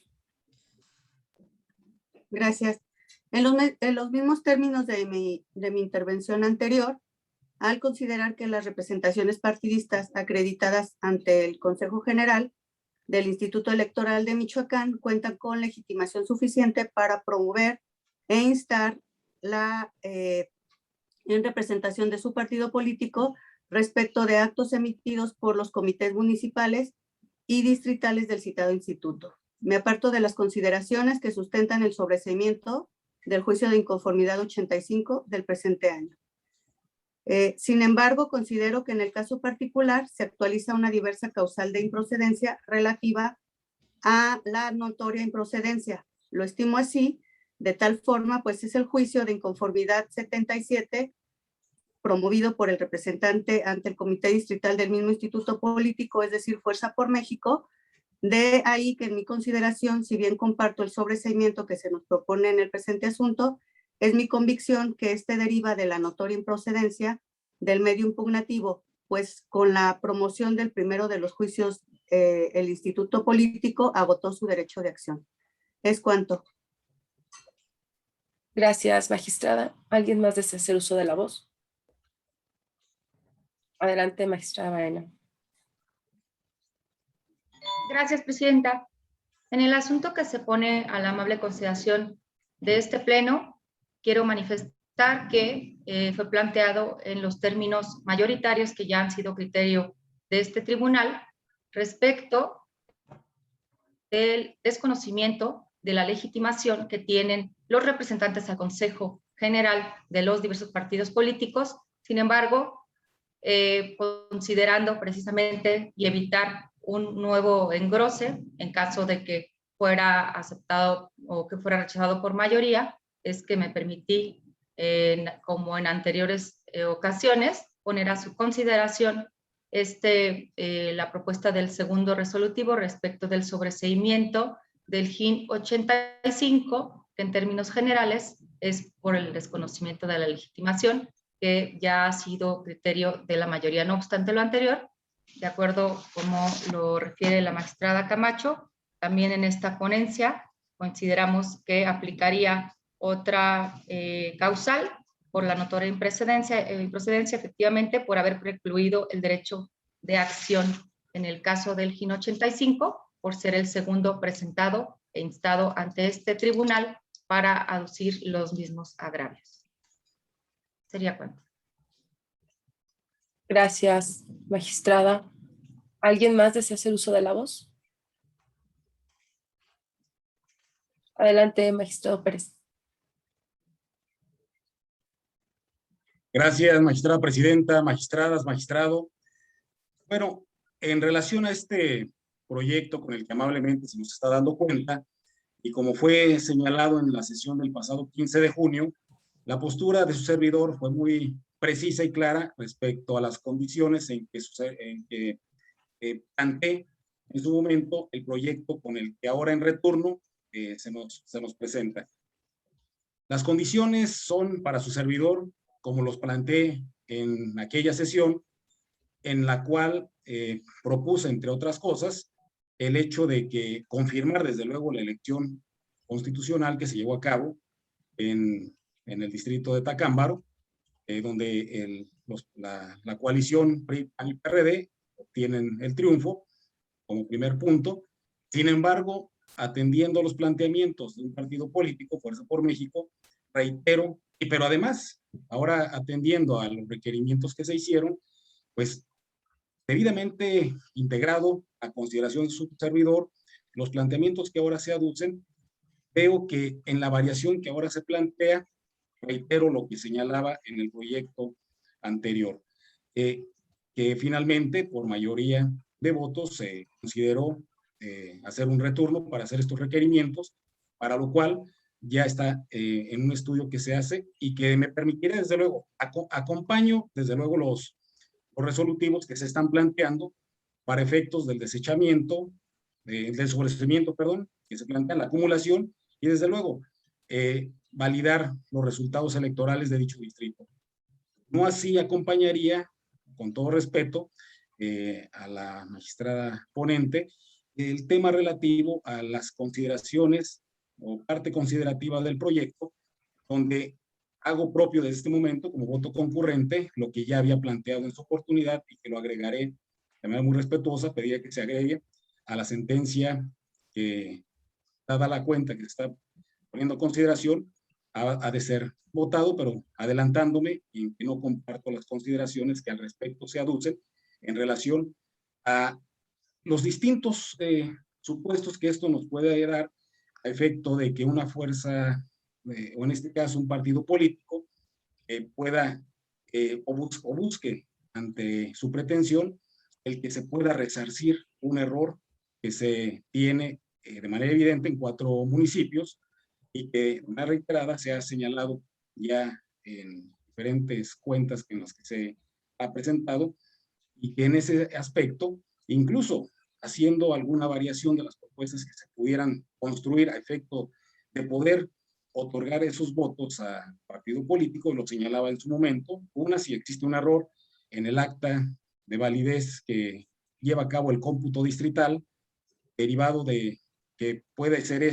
Gracias. En los mismos términos de mi intervención anterior, al considerar que las representaciones partidistas acreditadas ante el Consejo General del Instituto Electoral de Michoacán cuentan con legitimación suficiente para promover e instar en representación de su partido político respecto de actos emitidos por los comités municipales y distritales del citado instituto. Me aparto de las consideraciones que sustentan el sobreseimiento del juicio de inconformidad 85 del presente año. Sin embargo, considero que en el caso particular se actualiza una diversa causal de improcedencia relativa a la notoria improcedencia. Lo estimo así, de tal forma, pues es el juicio de inconformidad 77 promovido por el representante ante el Comité Distrital del mismo instituto político, es decir, Fuerza por México. De ahí que en mi consideración, si bien comparto el sobreseimiento que se nos propone en el presente asunto, es mi convicción que este deriva de la notoria improcedencia del medio impugnativo, pues con la promoción del primero de los juicios, el instituto político agotó su derecho de acción. Es cuanto. Gracias, magistrada. ¿Alguien más desea hacer uso de la voz? Adelante, magistrada Baena. Gracias, presidenta. En el asunto que se pone a la amable consideración de este pleno, quiero manifestar que fue planteado en los términos mayoritarios que ya han sido criterio de este tribunal respecto del desconocimiento de la legitimación que tienen los representantes al Consejo General de los diversos partidos políticos. Sin embargo, considerando precisamente y evitar un nuevo engrose en caso de que fuera aceptado o que fuera rechazado por mayoría, es que me permití, como en anteriores ocasiones, poner a su consideración la propuesta del segundo resolutivo respecto del sobreseimiento del GIN 85, que en términos generales es por el desconocimiento de la legitimación, que ya ha sido criterio de la mayoría. No obstante lo anterior, de acuerdo como lo refiere la magistrada Camacho, también en esta ponencia consideramos que aplicaría otra causal por la notoria improcedencia, efectivamente, por haber precluido el derecho de acción en el caso del GIN 85, por ser el segundo presentado e instado ante este tribunal para aducir los mismos agravios. Sería cuánto. Gracias, magistrada. ¿Alguien más desea hacer uso de la voz? Adelante, magistrado Pérez. Gracias, magistrada presidenta, magistradas, magistrado. Bueno, en relación a este proyecto con el que amablemente se nos está dando cuenta, y como fue señalado en la sesión del pasado 15 de junio, la postura de su servidor fue muy precisa y clara respecto a las condiciones en que planteé en su momento el proyecto con el que ahora en retorno se nos presenta. Las condiciones son para su servidor, como los planteé en aquella sesión, en la cual propuse, entre otras cosas, el hecho de que confirmar desde luego la elección constitucional que se llevó a cabo en el distrito de Tacámbaro, donde la coalición PRI, PAN y PRD obtienen el triunfo como primer punto. Sin embargo, atendiendo a los planteamientos de un partido político, Fuerza por México, reitero, pero además, ahora atendiendo a los requerimientos que se hicieron, pues debidamente integrado a consideración de su servidor, los planteamientos que ahora se aducen, veo que en la variación que ahora se plantea, reitero lo que señalaba en el proyecto anterior, que finalmente, por mayoría de votos, se consideró hacer un retorno para hacer estos requerimientos, para lo cual ya está en un estudio que se hace y que me permitirá, desde luego, acompaño, desde luego, los resolutivos que se están planteando para efectos del desechamiento, del sobreseimiento, perdón, que se plantea la acumulación y, desde luego, validar los resultados electorales de dicho distrito. No así acompañaría, con todo respeto, a la magistrada ponente, el tema relativo a las consideraciones o parte considerativa del proyecto, donde hago propio desde este momento, como voto concurrente, lo que ya había planteado en su oportunidad y que lo agregaré de manera muy respetuosa, pedía que se agregue a la sentencia que, dada la cuenta que se está poniendo en consideración, ha de ser votado, pero adelantándome en que no comparto las consideraciones que al respecto se aducen en relación a los distintos supuestos que esto nos puede dar a efecto de que una fuerza, o en este caso un partido político, pueda o busque ante su pretensión el que se pueda resarcir un error que se tiene de manera evidente en 4 municipios y que de manera reiterada se ha señalado ya en diferentes cuentas en las que se ha presentado, y que en ese aspecto, incluso haciendo alguna variación de las propuestas que se pudieran construir a efecto de poder otorgar esos votos a partido político, lo señalaba en su momento, una, si existe un error en el acta de validez que lleva a cabo el cómputo distrital, derivado de que puede ser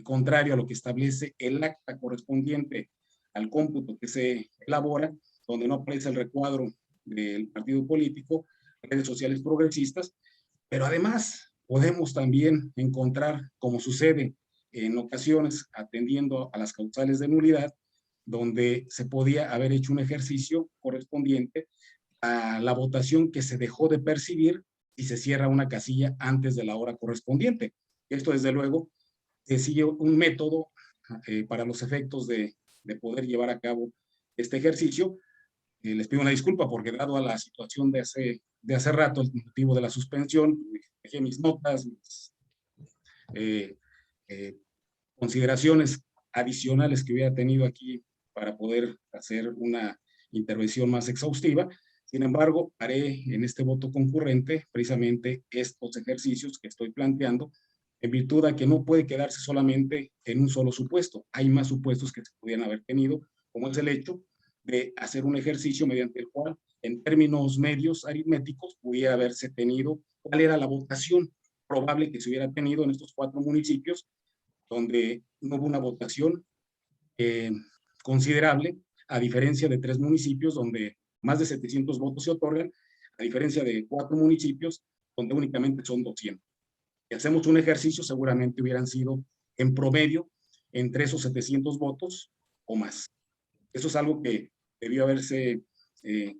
contrario a lo que establece el acta correspondiente al cómputo que se elabora, donde no aparece el recuadro del partido político, redes sociales progresistas, pero además podemos también encontrar, como sucede en ocasiones atendiendo a las causales de nulidad, donde se podía haber hecho un ejercicio correspondiente a la votación que se dejó de percibir y se cierra una casilla antes de la hora correspondiente. Esto, desde luego, sigue un método para los efectos de poder llevar a cabo este ejercicio. Les pido una disculpa porque, dado a la situación de hace rato, el motivo de la suspensión, dejé mis notas, mis consideraciones adicionales que hubiera tenido aquí para poder hacer una intervención más exhaustiva. Sin embargo, haré en este voto concurrente precisamente estos ejercicios que estoy planteando, en virtud de que no puede quedarse solamente en un solo supuesto. Hay más supuestos que se pudieran haber tenido, como es el hecho de hacer un ejercicio mediante el cual, en términos medios aritméticos, pudiera haberse tenido cuál era la votación probable que se hubiera tenido en estos 4 municipios, donde no hubo una votación considerable, a diferencia de 3 municipios donde más de 700 votos se otorgan, a diferencia de 4 municipios donde únicamente son 200. Si hacemos un ejercicio, seguramente hubieran sido en promedio entre esos 700 votos o más. Eso es algo que debió haberse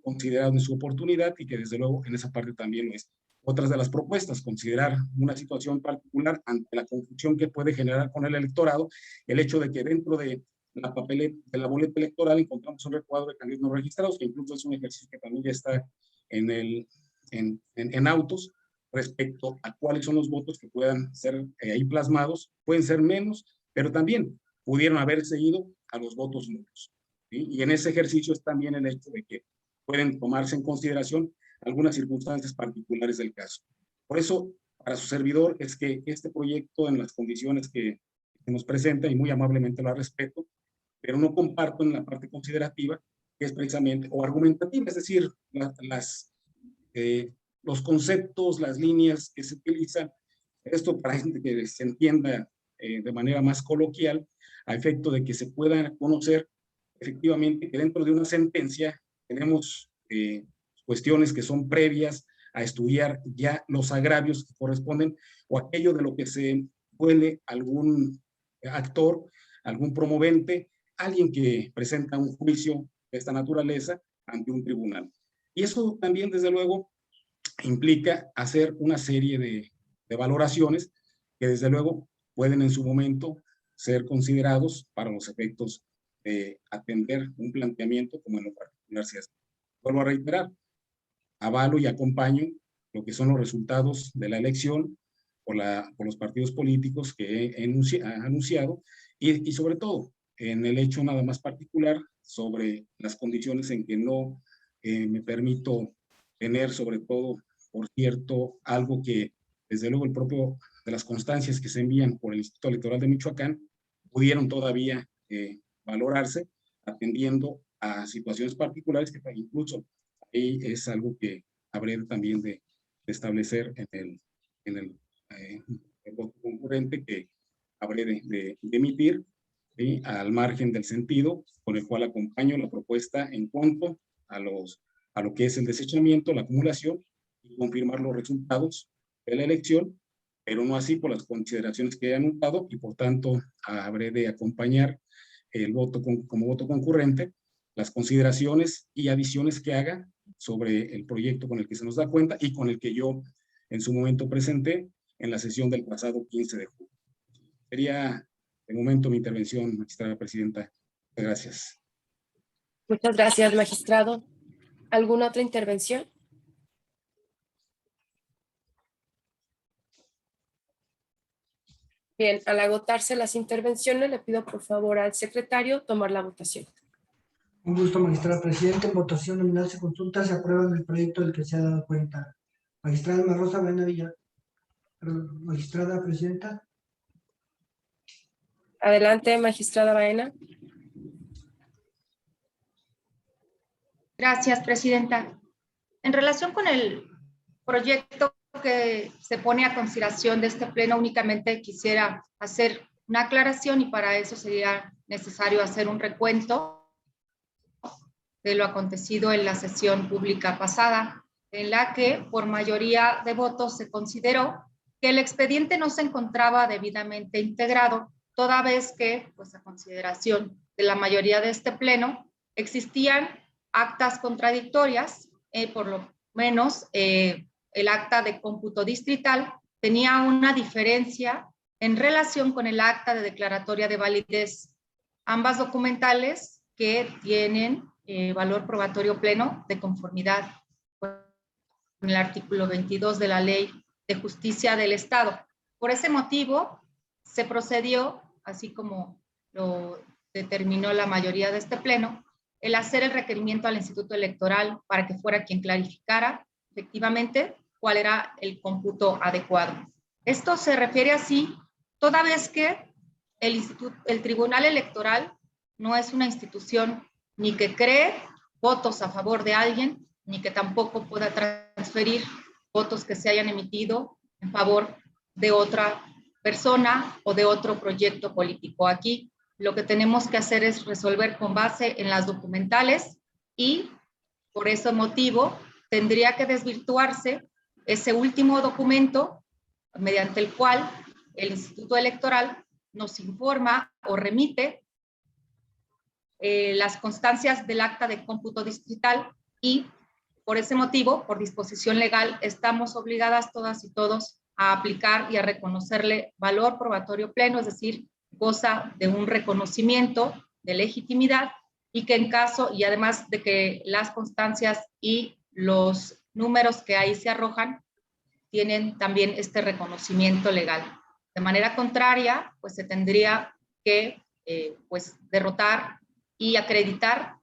considerado en su oportunidad y que desde luego en esa parte también lo es. Otras de las propuestas, considerar una situación particular ante la confusión que puede generar con el electorado, el hecho de que dentro de la papeleta, de la boleta electoral, encontramos un recuadro de candidatos no registrados, que incluso es un ejercicio que también ya está en autos, respecto a cuáles son los votos que puedan ser ahí plasmados. Pueden ser menos, pero también pudieron haber seguido a los votos nulos, ¿sí? Y en ese ejercicio es también el hecho de que pueden tomarse en consideración algunas circunstancias particulares del caso. Por eso, para su servidor, es que este proyecto, en las condiciones que nos presenta, y muy amablemente lo respeto, pero no comparto en la parte considerativa, que es precisamente, o argumentativa, es decir, los conceptos, las líneas que se utilizan, esto para gente que se entienda de manera más coloquial, a efecto de que se pueda conocer efectivamente que dentro de una sentencia tenemos cuestiones que son previas a estudiar ya los agravios que corresponden o aquello de lo que se huele algún actor, algún promovente, alguien que presenta un juicio de esta naturaleza ante un tribunal. Y eso también, desde luego, implica hacer una serie de valoraciones que, desde luego, pueden en su momento ser considerados para los efectos de atender un planteamiento como en lo particular se hace. Vuelvo a reiterar, avalo y acompaño lo que son los resultados de la elección por los partidos políticos que he anunciado y sobre todo en el hecho nada más particular sobre las condiciones en que no me permito tener, sobre todo, por cierto, algo que desde luego el propio de las constancias que se envían por el Instituto Electoral de Michoacán pudieron todavía valorarse atendiendo a situaciones particulares que incluso ahí es algo que habré también de establecer en el voto concurrente que habré de emitir, ¿sí? Al margen del sentido con el cual acompaño la propuesta en cuanto a lo que es el desechamiento, la acumulación y confirmar los resultados de la elección, pero no así por las consideraciones que he anotado y por tanto habré de acompañar el voto como voto concurrente, las consideraciones y adiciones que haga sobre el proyecto con el que se nos da cuenta y con el que yo en su momento presenté, en la sesión del pasado 15 de julio. Sería de momento mi intervención, magistrada presidenta. Gracias. Muchas gracias, magistrado. ¿Alguna otra intervención? Bien, al agotarse las intervenciones, le pido por favor al secretario tomar la votación. Un gusto, magistrada presidenta. En votación nominal se consulta, se aprueba el proyecto del que se ha dado cuenta. Magistrada Alma Rosa Baena Villa. Magistrada presidenta. Adelante, magistrada Baena. Gracias, presidenta. En relación con el proyecto que se pone a consideración de este pleno, únicamente quisiera hacer una aclaración y para eso sería necesario hacer un recuento de lo acontecido en la sesión pública pasada, en la que por mayoría de votos se consideró que el expediente no se encontraba debidamente integrado, toda vez que, pues a consideración de la mayoría de este pleno, existían actas contradictorias, por lo menos el acta de cómputo distrital tenía una diferencia en relación con el acta de declaratoria de validez. Ambas documentales que tienen valor probatorio pleno de conformidad con el artículo 22 de la Ley de Justicia del Estado. Por ese motivo, se procedió, así como lo determinó la mayoría de este pleno, el hacer el requerimiento al Instituto Electoral para que fuera quien clarificara efectivamente cuál era el cómputo adecuado. Esto se refiere así toda vez que el Tribunal Electoral no es una institución ni que cree votos a favor de alguien, ni que tampoco pueda transferir votos que se hayan emitido en favor de otra persona o de otro proyecto político. Aquí lo que tenemos que hacer es resolver con base en las documentales y por ese motivo tendría que desvirtuarse ese último documento mediante el cual el Instituto Electoral nos informa o remite las constancias del acta de cómputo distrital y por ese motivo, por disposición legal, estamos obligadas todas y todos a aplicar y a reconocerle valor probatorio pleno, es decir, goza de un reconocimiento de legitimidad y que en caso, y además de que las constancias y los números que ahí se arrojan, tienen también este reconocimiento legal. De manera contraria, pues se tendría que pues derrotar y acreditar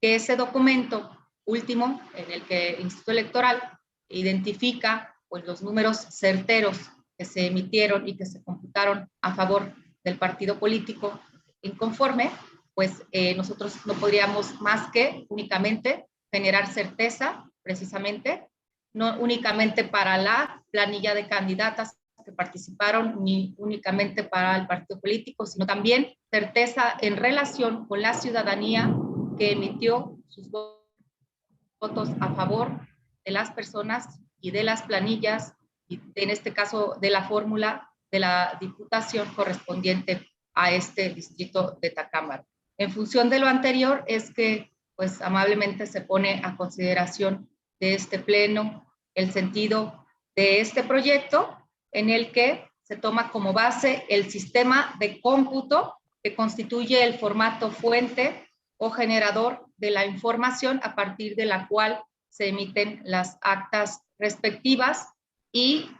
que ese documento último en el que el Instituto Electoral identifica pues, los números certeros que se emitieron y que se computaron a favor del partido político inconforme, pues nosotros no podríamos más que únicamente generar certeza, precisamente, no únicamente para la planilla de candidatas que participaron, ni únicamente para el partido político, sino también certeza en relación con la ciudadanía que emitió sus votos a favor de las personas y de las planillas, y en este caso de la fórmula de la diputación correspondiente a este distrito de Tacámbaro. En función de lo anterior es que pues amablemente se pone a consideración de este pleno el sentido de este proyecto en el que se toma como base el sistema de cómputo que constituye el formato fuente o generador de la información a partir de la cual se emiten las actas respectivas y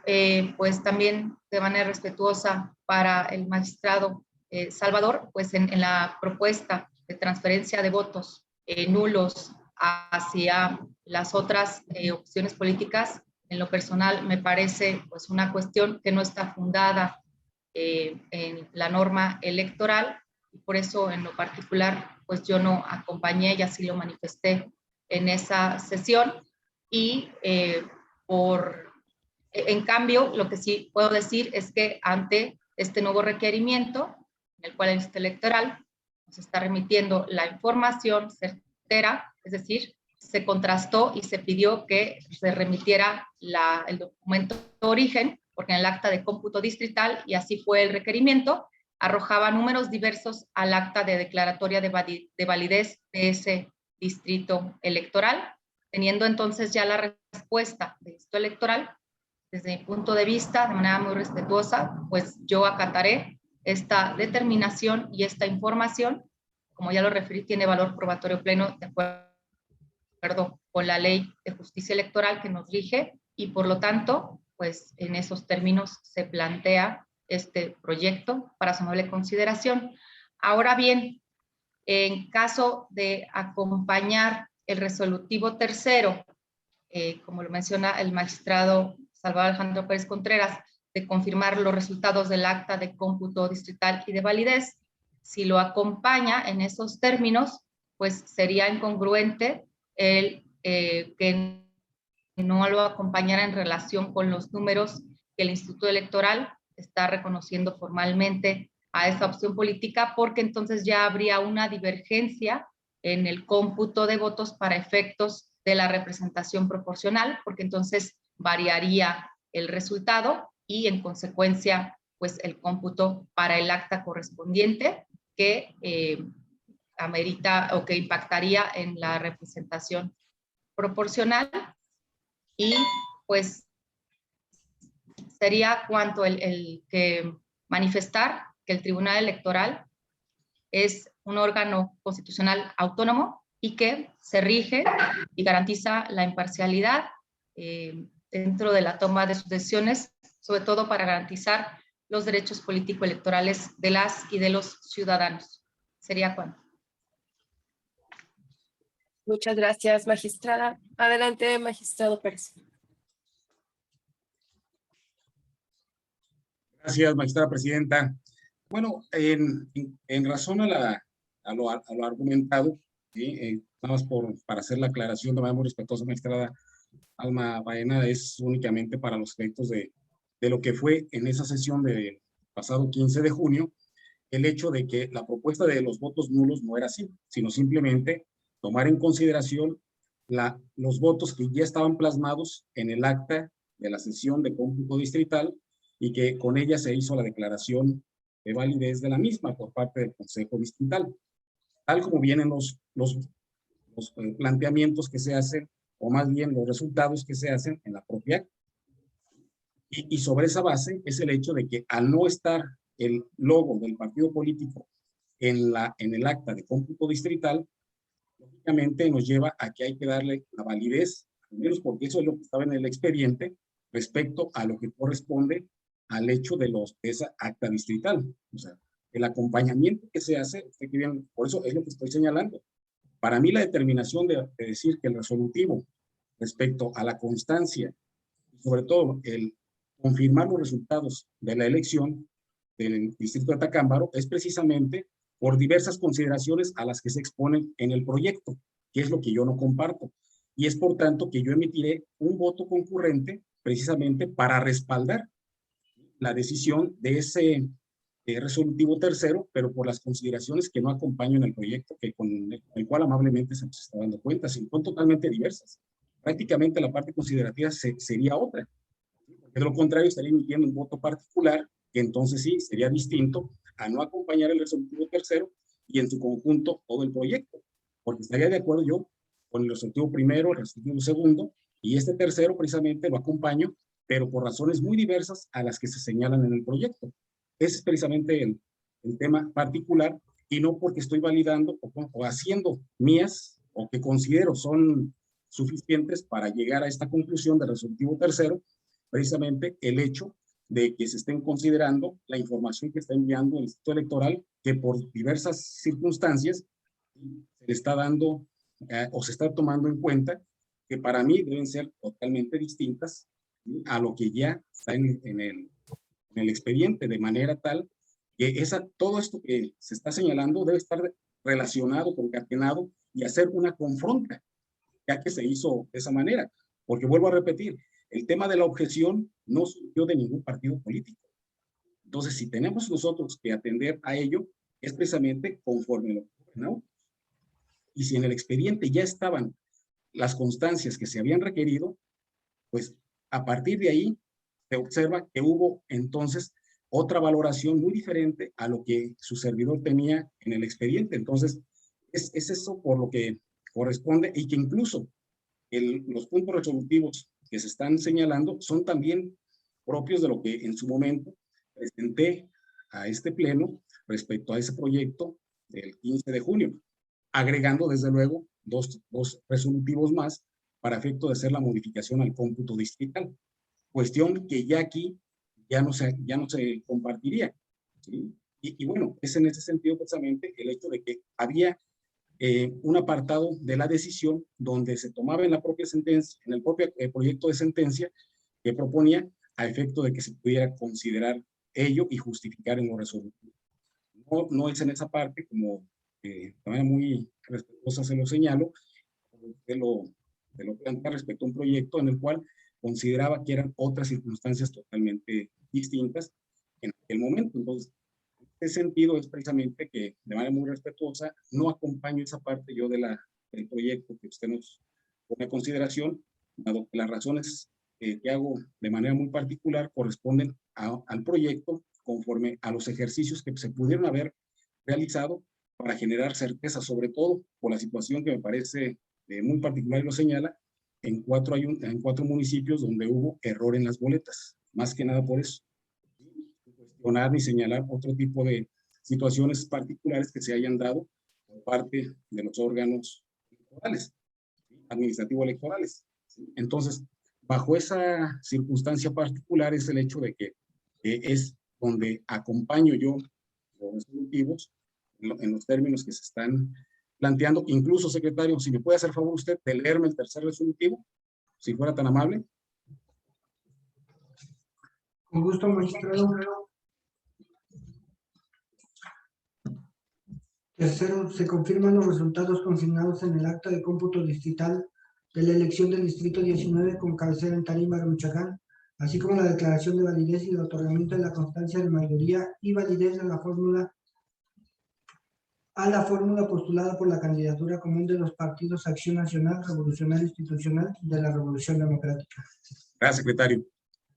pues también de manera respetuosa para el magistrado Salvador, pues en la propuesta de transferencia de votos nulos hacia las otras opciones políticas, en lo personal me parece pues una cuestión que no está fundada en la norma electoral y por eso en lo particular pues yo no acompañé y así lo manifesté en esa sesión y en cambio lo que sí puedo decir es que ante este nuevo requerimiento en el cual el Instituto Electoral nos está remitiendo la información certera, es decir, se contrastó y se pidió que se remitiera el documento de origen, porque en el acta de cómputo distrital, y así fue el requerimiento, arrojaba números diversos al acta de declaratoria de validez de ese distrito electoral, teniendo entonces ya la respuesta del Instituto Electoral, desde mi punto de vista, de manera muy respetuosa, pues yo acataré esta determinación y esta información. Como ya lo referí, tiene valor probatorio pleno de acuerdo con la ley de justicia electoral que nos rige y por lo tanto, pues en esos términos se plantea este proyecto para su amable consideración. Ahora bien, en caso de acompañar el resolutivo tercero, como lo menciona el magistrado Salvador Alejandro Pérez Contreras, de confirmar los resultados del acta de cómputo distrital y de validez, si lo acompaña en esos términos, pues sería incongruente el que no lo acompañara en relación con los números que el Instituto Electoral está reconociendo formalmente a esa opción política, porque entonces ya habría una divergencia en el cómputo de votos para efectos de la representación proporcional, porque entonces variaría el resultado y en consecuencia pues el cómputo para el acta correspondiente que amerita o que impactaría en la representación proporcional. Y pues sería cuanto el que manifestar que el Tribunal Electoral es un órgano constitucional autónomo y que se rige y garantiza la imparcialidad dentro de la toma de sus decisiones, sobre todo para garantizar los derechos político-electorales de las y de los ciudadanos. Sería cuanto. Muchas gracias, magistrada. Adelante, magistrado Pérez. Gracias, magistrada presidenta. Bueno, en razón a lo argumentado, ¿sí? Nada más para hacer la aclaración de manera muy respetuosa, magistrada Alma Baena, es únicamente para los efectos de lo que fue en esa sesión del pasado 15 de junio, el hecho de que la propuesta de los votos nulos no era así, sino simplemente tomar en consideración los votos que ya estaban plasmados en el acta de la sesión de cómputo distrital y que con ella se hizo la declaración de validez de la misma por parte del Consejo Distrital, tal como vienen los planteamientos que se hacen, o más bien los resultados que se hacen en la propia acta. Y sobre esa base es el hecho de que al no estar el logo del partido político en el acta de cómputo distrital, lógicamente nos lleva a que hay que darle la validez, al menos porque eso es lo que estaba en el expediente, respecto a lo que corresponde al hecho de esa acta distrital. O sea, el acompañamiento que se hace, por eso es lo que estoy señalando. Para mí la determinación de decir que el resolutivo respecto a la constancia, sobre todo el confirmar los resultados de la elección del distrito de Tacámbaro, es precisamente por diversas consideraciones a las que se exponen en el proyecto, que es lo que yo no comparto. Y es por tanto que yo emitiré un voto concurrente precisamente para respaldar la decisión de ese resolutivo tercero, pero por las consideraciones que no acompañan el proyecto, con el cual amablemente se nos está dando cuenta, son totalmente diversas. Prácticamente la parte considerativa sería otra. De lo contrario, estaría emitiendo un voto particular, que entonces sí sería distinto a no acompañar el resolutivo tercero y en su conjunto todo el proyecto, porque estaría de acuerdo yo con el resolutivo primero, el resolutivo segundo, y este tercero precisamente lo acompaño, pero por razones muy diversas a las que se señalan en el proyecto. Ese es precisamente el tema particular, y no porque estoy validando o haciendo mías, o que considero son suficientes para llegar a esta conclusión del resolutivo tercero, precisamente el hecho de que se estén considerando la información que está enviando el Instituto Electoral, que por diversas circunstancias se le está dando o se está tomando en cuenta, que para mí deben ser totalmente distintas, ¿sí?, a lo que ya está en el expediente, de manera tal que todo esto que se está señalando debe estar relacionado, concatenado y hacer una confronta, ya que se hizo de esa manera. Porque vuelvo a repetir, el tema de la objeción no surgió de ningún partido político. Entonces, si tenemos nosotros que atender a ello, es precisamente conforme lo que, ¿no? Y si en el expediente ya estaban las constancias que se habían requerido, pues a partir de ahí se observa que hubo entonces otra valoración muy diferente a lo que su servidor tenía en el expediente. Entonces, es eso por lo que corresponde, y que incluso los puntos resolutivos que se están señalando son también propios de lo que en su momento presenté a este pleno respecto a ese proyecto del 15 de junio, agregando desde luego dos resolutivos más para efecto de hacer la modificación al cómputo distrital, cuestión que ya aquí ya no se compartiría, ¿sí? Y bueno, es en ese sentido precisamente el hecho de que había un apartado de la decisión donde se tomaba en la propia sentencia, en el propio proyecto de sentencia que proponía a efecto de que se pudiera considerar ello y justificar en lo resolutivo. No es en esa parte, como de manera muy respetuosa se lo señalo, de lo plantea respecto a un proyecto en el cual consideraba que eran otras circunstancias totalmente distintas en aquel momento. Entonces, en ese sentido es precisamente que de manera muy respetuosa no acompaño esa parte yo del proyecto que usted nos pone a consideración, dado que las razones que hago de manera muy particular corresponden al proyecto conforme a los ejercicios que se pudieron haber realizado para generar certeza, sobre todo por la situación que me parece muy particular y lo señala, en cuatro municipios donde hubo error en las boletas, más que nada por eso. Cuestionar ni señalar otro tipo de situaciones particulares que se hayan dado por parte de los órganos electorales, administrativo-electorales. Entonces, bajo esa circunstancia particular es el hecho de que es donde acompaño yo los resolutivos en los términos que se están planteando. Incluso, secretario, si me puede hacer favor usted de leerme el tercer resolutivo, si fuera tan amable. Con gusto, magistrado. Tercero, se confirman los resultados consignados en el acta de cómputo distrital de la elección del distrito 19 con cabecera en Tarima, Michoacán, así como la declaración de validez y el otorgamiento de la constancia de mayoría y validez de la fórmula postulada por la candidatura común de los partidos Acción Nacional, Revolucionario Institucional de la Revolución Democrática. Gracias, secretario.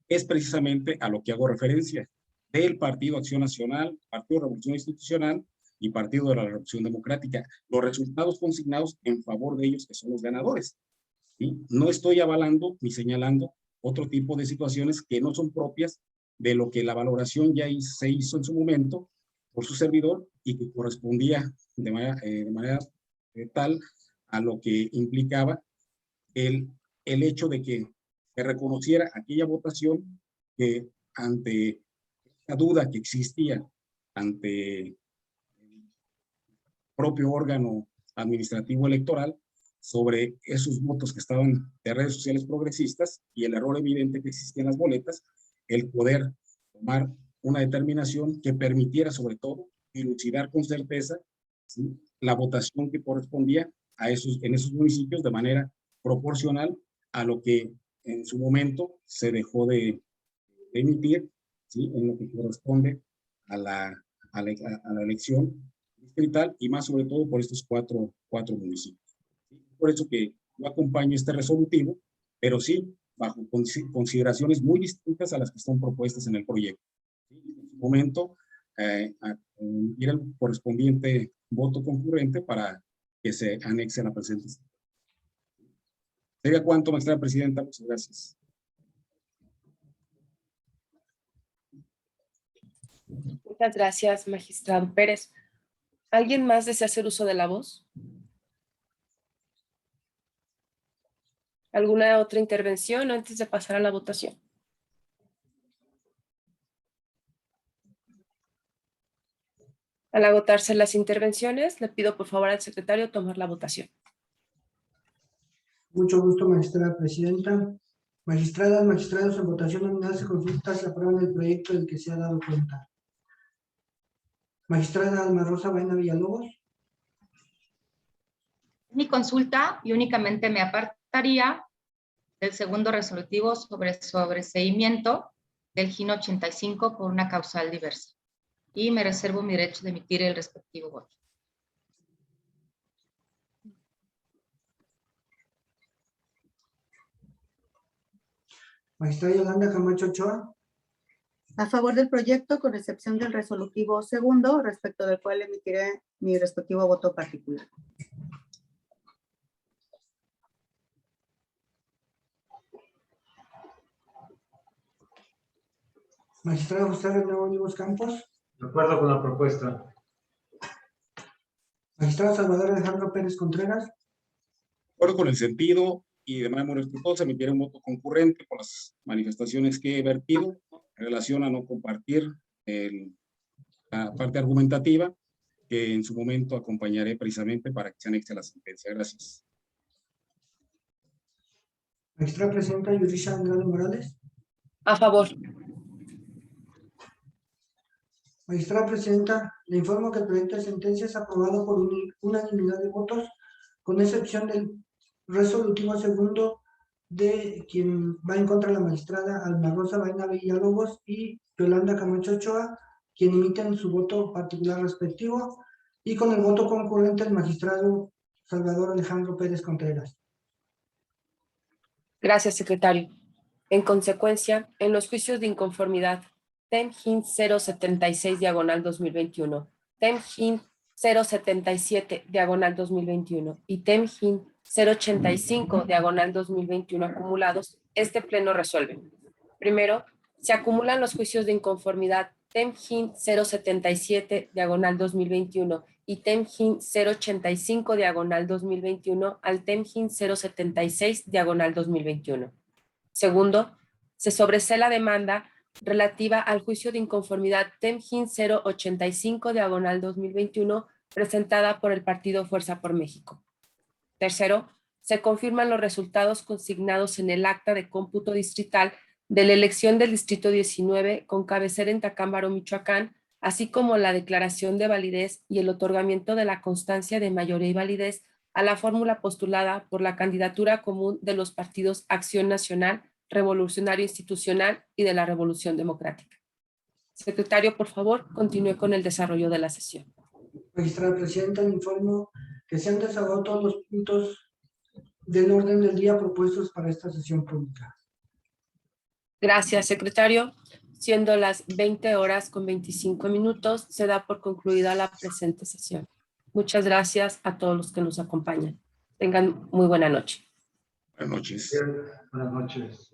Es precisamente a lo que hago referencia del Partido Acción Nacional, Partido Revolución Institucional y Partido de la Revolución Democrática. Los resultados consignados en favor de ellos que son los ganadores, ¿sí? No estoy avalando ni señalando otro tipo de situaciones que no son propias de lo que la valoración ya se hizo en su momento por su servidor y que correspondía de manera tal a lo que implicaba el hecho de que se reconociera aquella votación que ante la duda que existía ante el propio órgano administrativo electoral sobre esos votos que estaban de redes sociales progresistas y el error evidente que existía en las boletas, el poder tomar una determinación que permitiera sobre todo dilucidar con certeza, ¿sí?, la votación que correspondía en esos municipios de manera proporcional a lo que en su momento se dejó de emitir, ¿sí?, en lo que corresponde a la elección distrital y más sobre todo por estos cuatro municipios. Por eso que yo acompaño este resolutivo, pero sí bajo consideraciones muy distintas a las que están propuestas en el proyecto. En su momento, ir el correspondiente voto concurrente para que se anexe a la presente. ¿Sería cuánto, maestra presidenta? Muchas gracias. Muchas gracias, magistrado Pérez. ¿Alguien más desea hacer uso de la voz? ¿Alguna otra intervención antes de pasar a la votación? Al agotarse las intervenciones, le pido por favor al secretario tomar la votación. Mucho gusto, magistrada presidenta. Magistradas, magistrados, en votación nominal se consulta si aprueban el proyecto del que se ha dado cuenta. Magistrada Alma Rosa Baena Villalobos. Mi consulta y únicamente me apartaría del segundo resolutivo sobre sobreseimiento del GIN 85 por una causal diversa. Y me reservo mi derecho de emitir el respectivo voto. Magistrada Yolanda Camacho Ochoa. A favor del proyecto, con excepción del resolutivo segundo, respecto del cual emitiré mi respectivo voto particular. Magistrado José René Olivos Campos. De acuerdo con la propuesta. Magistrado Salvador Alejandro Pérez Contreras. De acuerdo con el sentido y de manera muy respetuosa, emitiré un voto concurrente por las manifestaciones que he vertido en relación a no compartir la parte argumentativa que en su momento acompañaré precisamente para que se anexe la sentencia. Gracias. Magistrada Presidenta Yurisa Andrade Morales. A favor. Magistrada Presidenta, le informo que el proyecto de sentencia es aprobado por unanimidad de votos, con excepción del resolutivo segundo de quien va en contra de la magistrada Alma Rosa Vaina Villalobos y Yolanda Camacho Ochoa, quien emiten su voto particular respectivo, y con el voto concurrente el magistrado Salvador Alejandro Pérez Contreras. Gracias, secretario. En consecuencia, en los juicios de inconformidad TEM-GIN 076/2021, TEM-GIN 077/2021 y TEM-GIN 085/2021 acumulados, este pleno resuelve. Primero, se acumulan los juicios de inconformidad TEM-GIN 077/2021 y TEM-GIN 085/2021 al TEM-GIN 076/2021. Segundo, se sobresee la demanda relativa al juicio de inconformidad TEM-GIN 085/2021 presentada por el Partido Fuerza por México. Tercero, se confirman los resultados consignados en el acta de cómputo distrital de la elección del Distrito 19 con cabecera en Tacámbaro, Michoacán, así como la declaración de validez y el otorgamiento de la constancia de mayoría y validez a la fórmula postulada por la candidatura común de los partidos Acción Nacional, Revolucionario Institucional y de la Revolución Democrática. Secretario, por favor, continúe con el desarrollo de la sesión. Magistrada Presidenta, le informo que se han desahogado todos los puntos del orden del día propuestos para esta sesión pública. Gracias, secretario. Siendo las 20:25, se da por concluida la presente sesión. Muchas gracias a todos los que nos acompañan. Tengan muy buena noche. Buenas noches. Buenas noches.